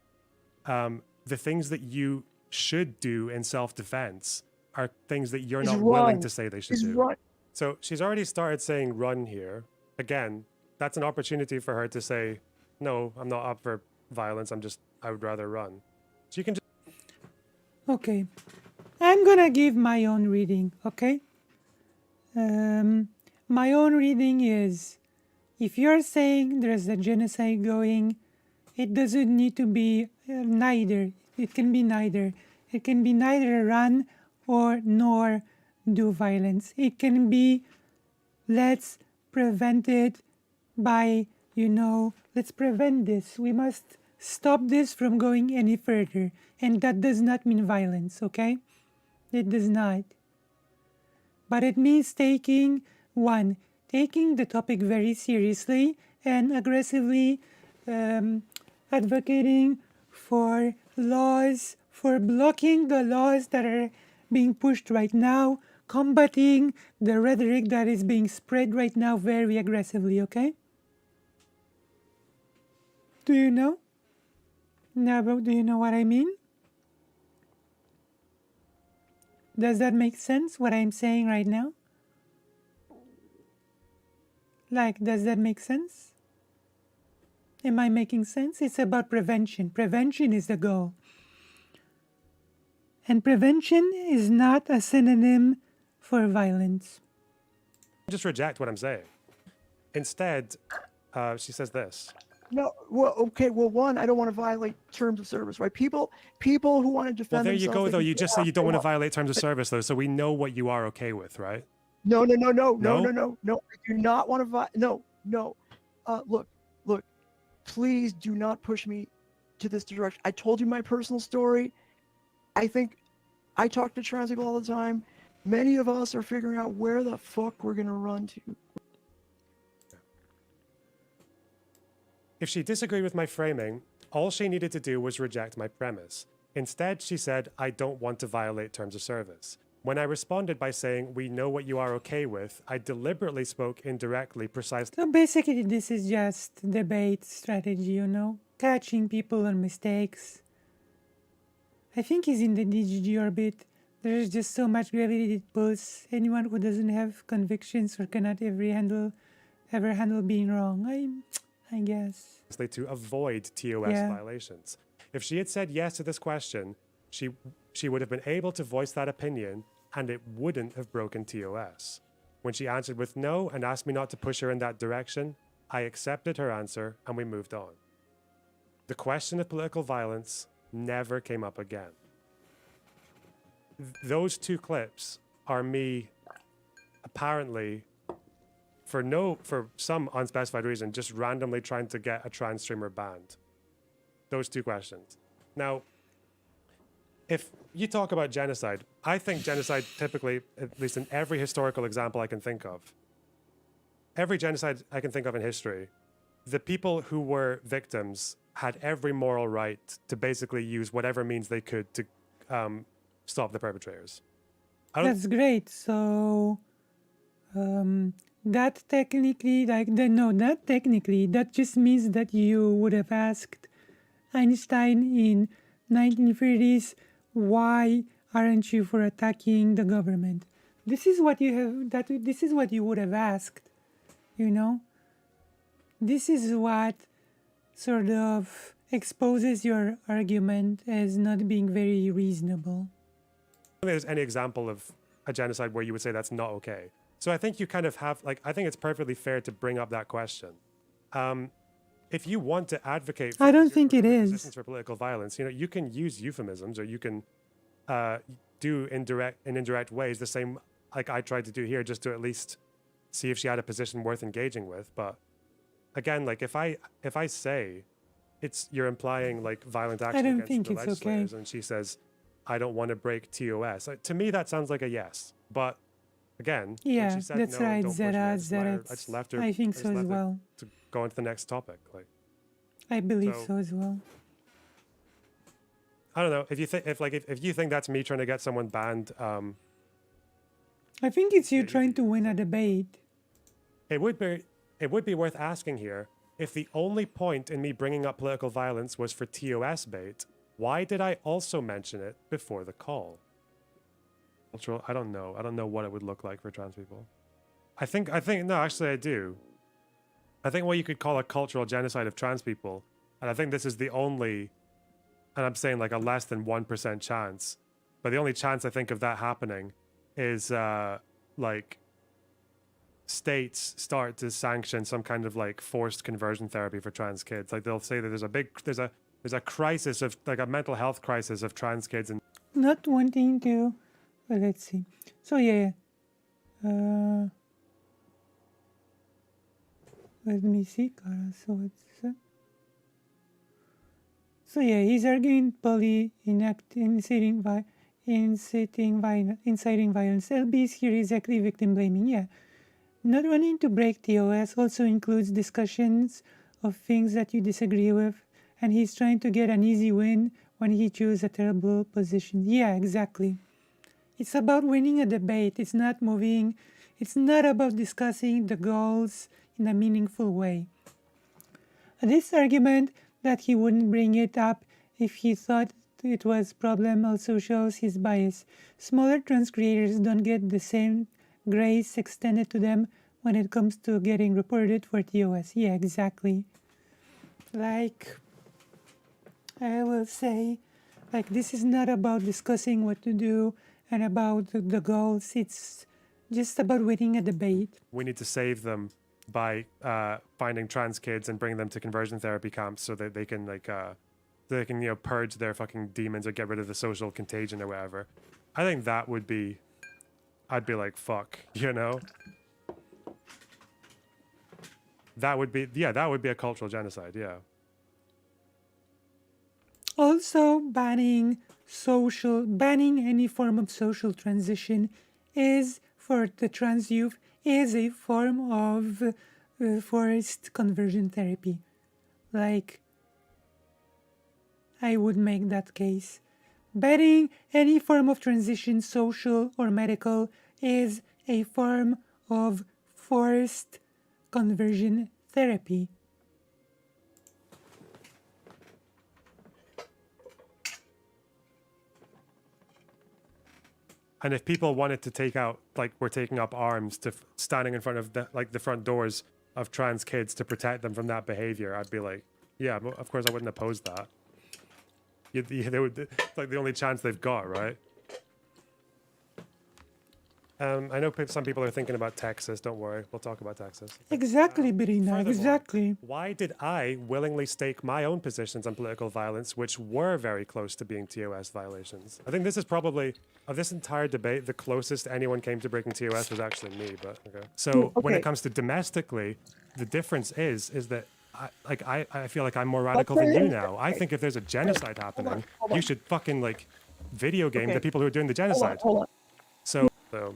the things that you should do in self-defense are things that you're not willing to say they should do. So she's already started saying run here. Again, that's an opportunity for her to say, no, I'm not up for violence. I would rather run. So you can just... okay. I'm gonna give my own reading, okay? My own reading is, if you're saying there's a genocide going, it doesn't need to be neither. It can be neither. It can be neither run nor do violence. It can be, let's prevent it by, let's prevent this. We must stop this from going any further. And that does not mean violence, okay? It does not. But it means taking the topic very seriously and aggressively advocating for laws, for blocking the laws that are being pushed right now, combating the rhetoric that is being spread right now very aggressively, okay? Do you know? Nabo, do you know what I mean? Does that make sense, what I'm saying right now? Does that make sense? Am I making sense? It's about prevention. Prevention is the goal. And prevention is not a synonym for violence. just reject what I'm saying. Instead, she says this. No, well, okay. Well, one, I don't want to violate terms of service, right? People who want to defend Well, there you themselves, go, though. You just say you don't want to violate. violate terms of service, though, so we know what you are okay with, right? No. I No? do not want to no. Look. Please do not push me to this direction. I told you my personal story. I think I talk to trans people all the time. Many of us are figuring out where the fuck we're gonna run to. If she disagreed with my framing, all she needed to do was reject my premise. Instead, she said, I don't want to violate terms of service. When I responded by saying, we know what you are okay with, I deliberately spoke indirectly, precisely. So basically, this is just debate strategy, catching people on mistakes. I think he's in the DGG orbit. There's just so much gravity it pulls anyone who doesn't have convictions or cannot ever handle being wrong. I guess. To avoid TOS violations. If she had said yes to this question, she would have been able to voice that opinion and it wouldn't have broken TOS. When she answered with no and asked me not to push her in that direction, I accepted her answer and we moved on. The question of political violence never came up again. Those two clips are me apparently for some unspecified reason just randomly trying to get a trans streamer banned. Those two questions. Now, if you talk about genocide, I think genocide typically, at least in every historical example I can think of, every genocide I can think of in history, the people who were victims had every moral right to basically use whatever means they could to stop the perpetrators. That's great. So, that technically, not technically, that just means that you would have asked Einstein in 1930s, why aren't you for attacking the government? This is what you have, this is what you would have asked, you know? This is what sort of exposes your argument as not being very reasonable. I don't think there's any example of a genocide where you would say that's not okay. So I think you kind of have, like, I think it's perfectly fair to bring up that question. If you want to advocate for I don't think it resistance is. for political violence, you know, you can use euphemisms or you can do indirect ways, the same like I tried to do here, just to at least see if she had a position worth engaging with. But again, like if I say you're implying like violent action don't against think the it's okay. legislators, and she says, I don't want to break TOS. To me, that sounds like a yes. But again, when Yeah, she said that's no, right, don't push me, I Zara. just left her. I think just so as left her well. to go into the next topic. Like, I believe So- so as well. I don't know if you think if you think that's me trying to get someone banned, I think it's you you trying can- to win a debate. it would be worth asking here if the only point in me bringing up political violence was for TOS bait. Why did I also mention it before the call? Cultural. I don't know. I don't know what it would look like for trans people. I think no, actually I do. I think what you could call a cultural genocide of trans people, and I think this is the only, and I'm saying like a less than 1% chance, but the only chance I think of that happening is like states start to sanction some kind of like forced conversion therapy for trans kids. Like they'll say that there's a crisis of like a mental health crisis of trans kids, and Not wanting to. Well, let's see. So yeah. Let me see, Cara. So what's that? So yeah, he's arguing inciting violence. LB's here is actually victim blaming. Yeah. Not wanting to break TOS also includes discussions of things that you disagree with, and he's trying to get an easy win when he chooses a terrible position. Yeah, exactly. It's about winning a debate. It's not about discussing the goals in a meaningful way. This argument that he wouldn't bring it up if he thought it was a problem also shows his bias. Smaller trans creators don't get the same grace extended to them when it comes to getting reported for TOS. Yeah, exactly. Like, I will say, like, this is not about discussing what to do and about the goals. It's just about winning a debate. we need to save them by finding trans kids and bring them to conversion therapy camps so that they can purge their fucking demons or get rid of the social contagion or whatever. I think that would be, I'd be like, fuck, you know? That would be a cultural genocide, yeah. Also, banning any form of social transition is, for the trans youth, is a form of forced conversion therapy. Like, I would make that case. Banning any form of transition, social or medical, is a form of forced conversion therapy. And if people wanted to take out, like, we're taking up arms to standing in front of the front doors of trans kids to protect them from that behavior, I'd be like, yeah, of course I wouldn't oppose that. They would, it's like the only chance they've got, right? I know some people are thinking about Texas. Don't worry, we'll talk about Texas. Exactly, Brina, Furthermore, exactly. Why did I willingly stake my own positions on political violence, which were very close to being TOS violations? I think this is probably, of this entire debate, the closest anyone came to breaking TOS was actually me, but okay. So when it Okay. comes to domestically, the difference is that I feel like I'm more radical than you now. I think if there's a genocide happening, hold you on. should fucking like video game the Okay. people who are doing the genocide. Hold on. So yeah.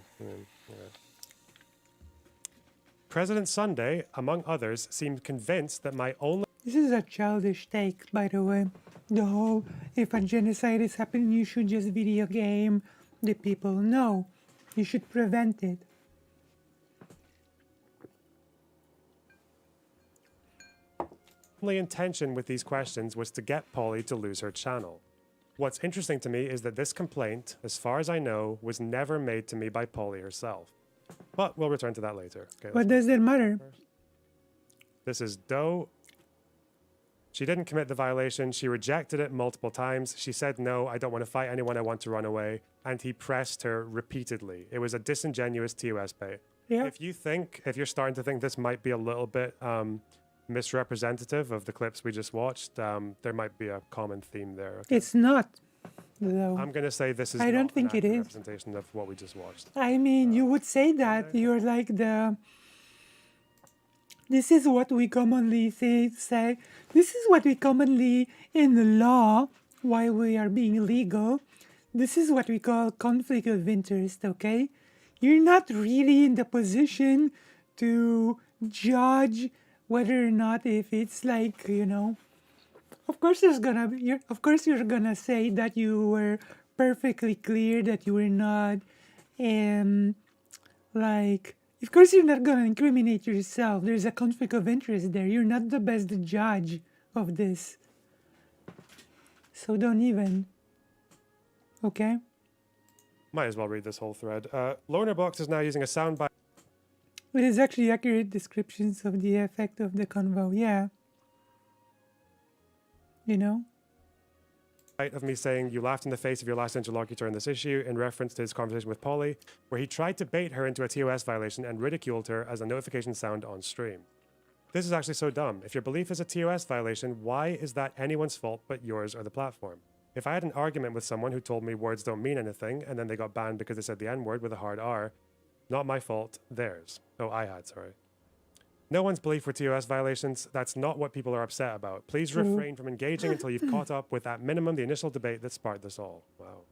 President Sunday, among others, seemed convinced that my only This is a childish take, by the way. The whole, if a genocide is happening, you should just video game the people. No, you should prevent it. only intention with these questions was to get Polly to lose her channel. What's interesting to me is that this complaint, as far as I know, was never made to me by Polly herself. But we'll return to that later. Okay, What does that matter? This is Doe. She didn't commit the violation. She rejected it multiple times. She said, no, I don't want to fight anyone. I want to run away. And he pressed her repeatedly. It was a disingenuous TOS bait. Yeah. If you're starting to think this might be a little bit misrepresentative of the clips we just watched, there might be a common theme there. Okay? It's not, though. I'm going to say this is I don't not think an it accurate is. representation of what we just watched. I mean, you would say that. You're like the... This is what we commonly say. This is what we commonly, in the law, while we are being legal, this is what we call conflict of interest, okay? You're not really in the position to judge whether or not if it's like, you know... Of course, you're gonna say that you were perfectly clear, that you were not, like... Of course, you're not gonna incriminate yourself. There's a conflict of interest there. You're not the best judge of this. So don't even. Okay? Might as well read this whole thread. Loner Box is now using a soundbite It is actually accurate descriptions of the effect of the convo. Yeah. You know? of me saying you laughed in the face of your last interlocutor in this issue in reference to his conversation with Polly, where he tried to bait her into a TOS violation and ridiculed her as a notification sound on stream. This is actually so dumb. If your belief is a TOS violation, why is that anyone's fault but yours or the platform? If I had an argument with someone who told me words don't mean anything and then they got banned because they said the N-word with a hard R, not my fault, theirs. Oh, I had, sorry. No one's belief for TOS violations. That's not what people are upset about. Please refrain from engaging until you've caught up with, at minimum, the initial debate that sparked this all. Wow.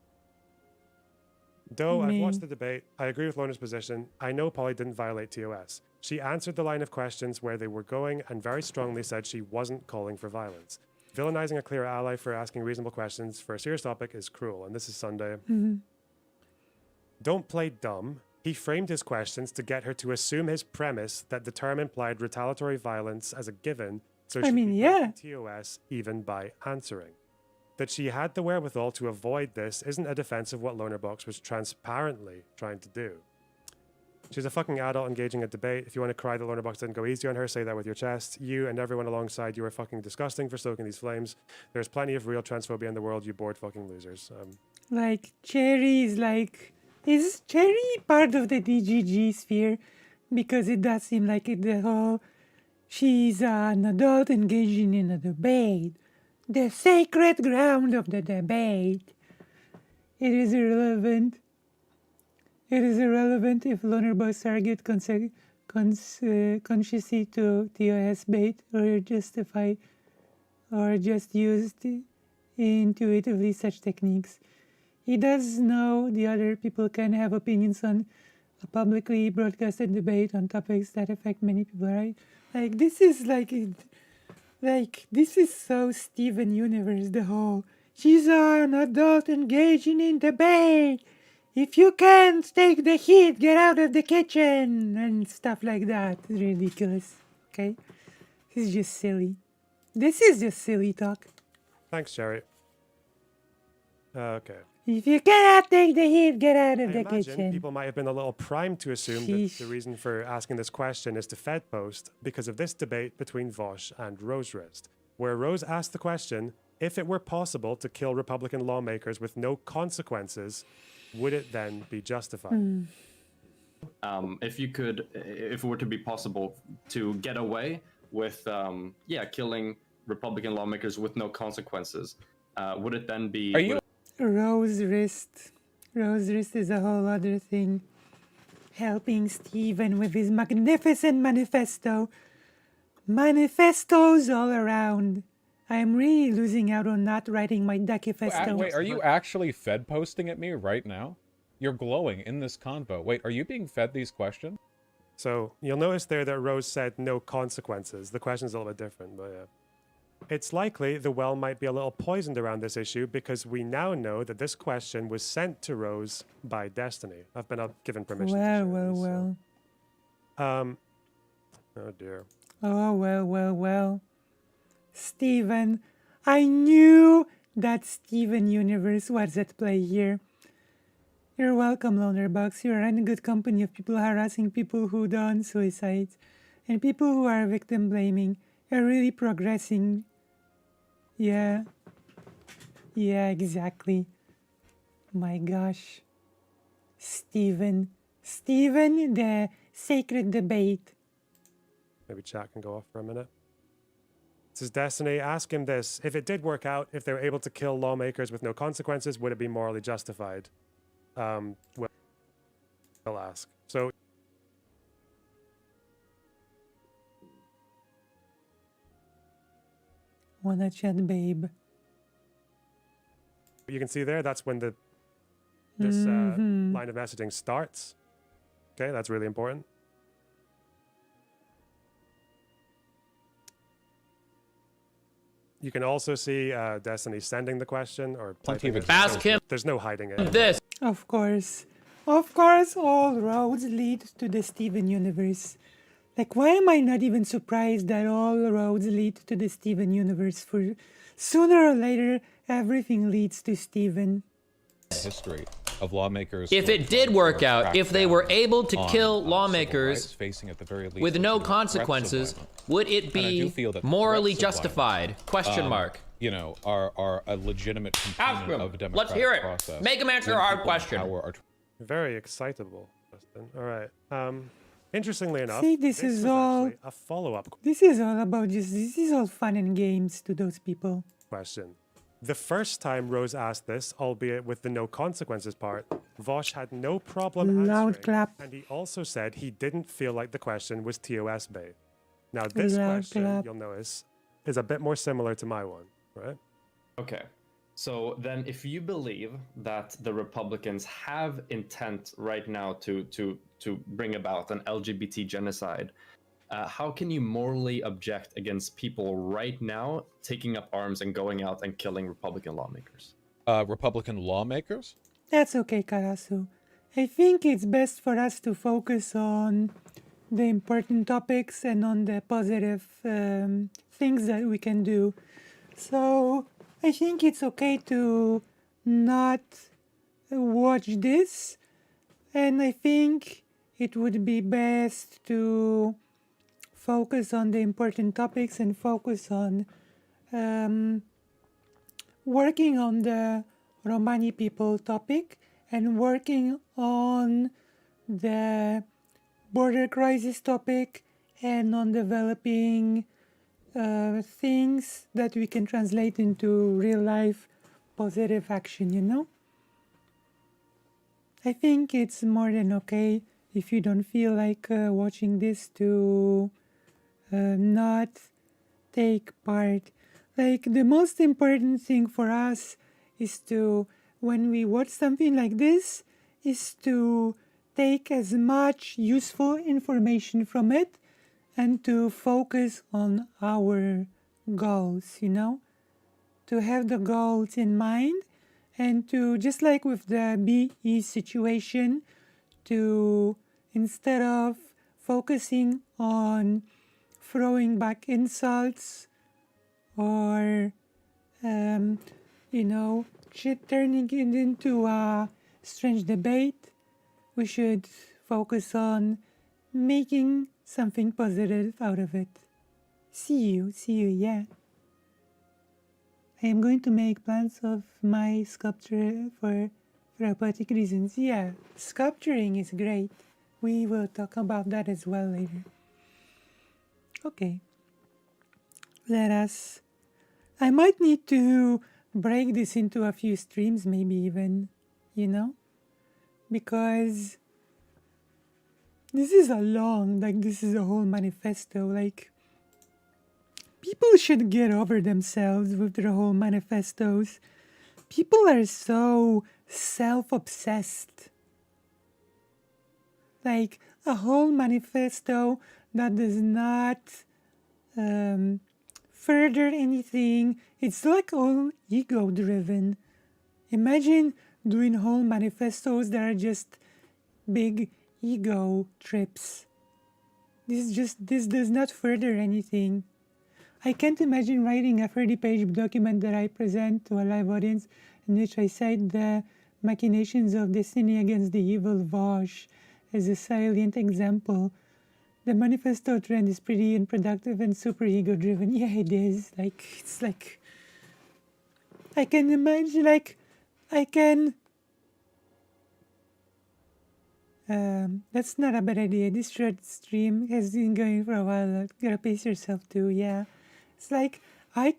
Doe, I've watched the debate. I agree with Loner's position. I know Polly didn't violate TOS. She answered the line of questions where they were going and very strongly said she wasn't calling for violence. Villainizing a clear ally for asking reasonable questions for a serious topic is cruel. And this is Sunday. Don't play dumb. He framed his questions to get her to assume his premise that the term implied retaliatory violence as a given, so she TOS even by answering. That she had the wherewithal to avoid this isn't a defense of what Loner Box was transparently trying to do. She's a fucking adult engaging a debate. If you want to cry that Loner Box didn't go easy on her, say that with your chest. You and everyone alongside you are fucking disgusting for stoking these flames. There's plenty of real transphobia in the world, you bored fucking losers. Like, Cherry is like... Is Cherry part of the DGG sphere? Because it does seem like it, the whole... She's an adult engaging in a debate. The sacred ground of the debate. It is irrelevant. It is irrelevant if Loner Box argued consciously to TOS bait or justify or just used intuitively such techniques. He does know the other people can have opinions on a publicly broadcasted debate on topics that affect many people, right? Like, this is this is so Steven Universe, the whole, she's an adult engaging in debate. If you can't take the heat, get out of the kitchen, and stuff like that. It's ridiculous, okay? This is just silly. This is just silly talk. Thanks, Jerry. Okay. If you cannot take the heat, get out of the imagine kitchen. people might have been a little primed to assume that the reason for asking this question is to Fed post because of this debate between Vosh and Rose Wrist, where Rose asked the question, if it were possible to kill Republican lawmakers with no consequences, would it then be justified? If you could, if it were to be possible to get away with, killing Republican lawmakers with no consequences, would it then be? Are you Rose wrist. Rose wrist is a whole other thing. Helping Stephen with his magnificent manifesto. Manifestos all around. I'm really losing out on not writing my Dakifesto. wait? Are you actually fed posting at me right now? You're glowing in this convo. Wait, are you being fed these questions? So you'll notice there that Rose said no consequences. The question's a little bit different, but yeah. It's likely the well might be a little poisoned around this issue because we now know that this question was sent to Rose by Destiny. I've been given permission to share Well. these, oh dear. Oh, well. Steven, I knew that Steven universe was at play here. You're welcome, Loner Box. You're in a good company of people harassing people who done suicides and people who are victim blaming. You're really progressing. Yeah, exactly. My gosh. Steven, the sacred debate. Maybe chat can go off for a minute. This is Destiny. Ask him this. If it did work out, if they were able to kill lawmakers with no consequences, would it be morally justified? We'll ask. So Wanna chat, babe? you can see there, that's when this line of messaging starts. Okay, that's really important. You can also see Destiny sending the question or typing it. Ask him There's no hiding it. this. Of course, all roads lead to the Steven universe. Like, why am I not even surprised that all roads lead to the Steven universe? For sooner or later, everything leads to Steven. History of lawmakers. If who it did work out, cracked if they down were able to on, kill civil lawmakers rights, facing at the very least with no legitimate threats of consequences, violence. would it And I do be feel that the morally threats of justified? Question mark. You know, are a legitimate Ask component him. of a democratic Let's hear it. process. Make him answer when our people in question. power are Very excitable, Justin. All right. Interestingly enough, See, this is was all- actually a follow-up This is all about this is all fun and games to those people. question. The first time Rose asked this, albeit with the no consequences part, Vosh had no problem Loud answering, clap. and he also said he didn't feel like the question was TOS bait. Now this Loud question, clap. you'll notice, is a bit more similar to my one, right? Okay. So then if you believe that the Republicans have intent right now to bring about an LGBT genocide, how can you morally object against people right now taking up arms and going out and killing Republican lawmakers? Republican lawmakers? That's okay, Karasu. I think it's best for us to focus on the important topics and on the positive things that we can do. So I think it's okay to not watch this, and I think it would be best to focus on the important topics and focus on working on the Romani people topic and working on the border crisis topic and on developing things that we can translate into real life positive action, you know? I think it's more than okay if you don't feel like watching this to not take part. Like, the most important thing for us is to, when we watch something like this, is to take as much useful information from it and to focus on our goals, you know? To have the goals in mind and to, just like with the BE situation, to, instead of focusing on throwing back insults or, you know, turning it into a strange debate, we should focus on making something positive out of it. See you, yeah. I am going to make plans of my sculpture for therapeutic reasons. Yeah, sculpturing is great. we will talk about that as well later. Okay. Let us... I might need to break this into a few streams, maybe even, you know? Because this is this is a whole manifesto. Like, people should get over themselves with their whole manifestos. People are so self-obsessed. Like, a whole manifesto that does not further anything. It's like all ego-driven. Imagine doing whole manifestos that are just big ego trips. This does not further anything. I can't imagine writing a 30-page document that I present to a live audience in which I cite the machinations of destiny against the evil Vosh as a salient example. The manifesto trend is pretty unproductive and super ego-driven. Yeah, it is. Like, it's like... I can imagine, like, I can... that's not a bad idea. This short stream has been going for a while. Gotta pace yourself too, yeah. It's like, I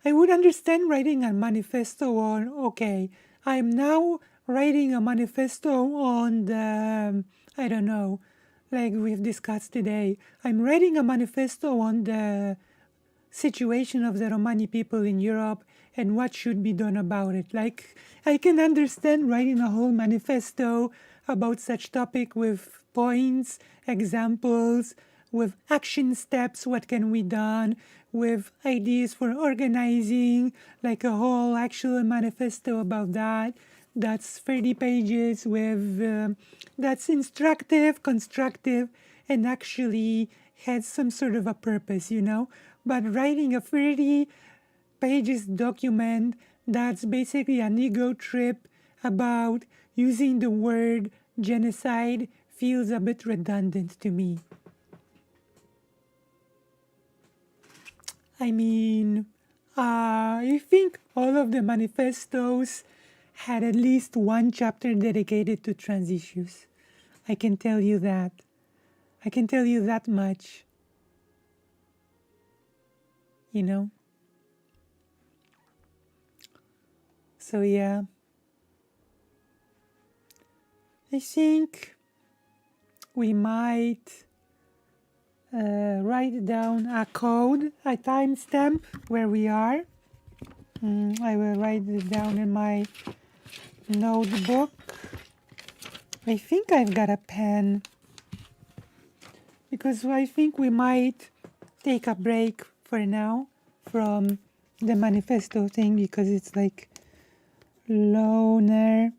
would understand writing a manifesto on, okay, I'm now writing a manifesto on the, I don't know, like we've discussed today. I'm writing a manifesto on the situation of the Romani people in Europe and what should be done about it. Like, I can understand writing a whole manifesto about such topic with points, examples, with action steps, what can be done, with ideas for organizing, like a whole actual manifesto about that. That's 30 pages with, that's instructive, constructive, and actually has some sort of a purpose, you know? But writing a 30 pages document that's basically an ego trip about using the word genocide feels a bit redundant to me. I mean, I think all of the manifestos had at least one chapter dedicated to trans issues. I can tell you that. I can tell you that much. You know? So yeah. I think we might write down a code, a timestamp where we are. I will write it down in my notebook. I think I've got a pen because I think we might take a break for now from the manifesto thing because it's like Loner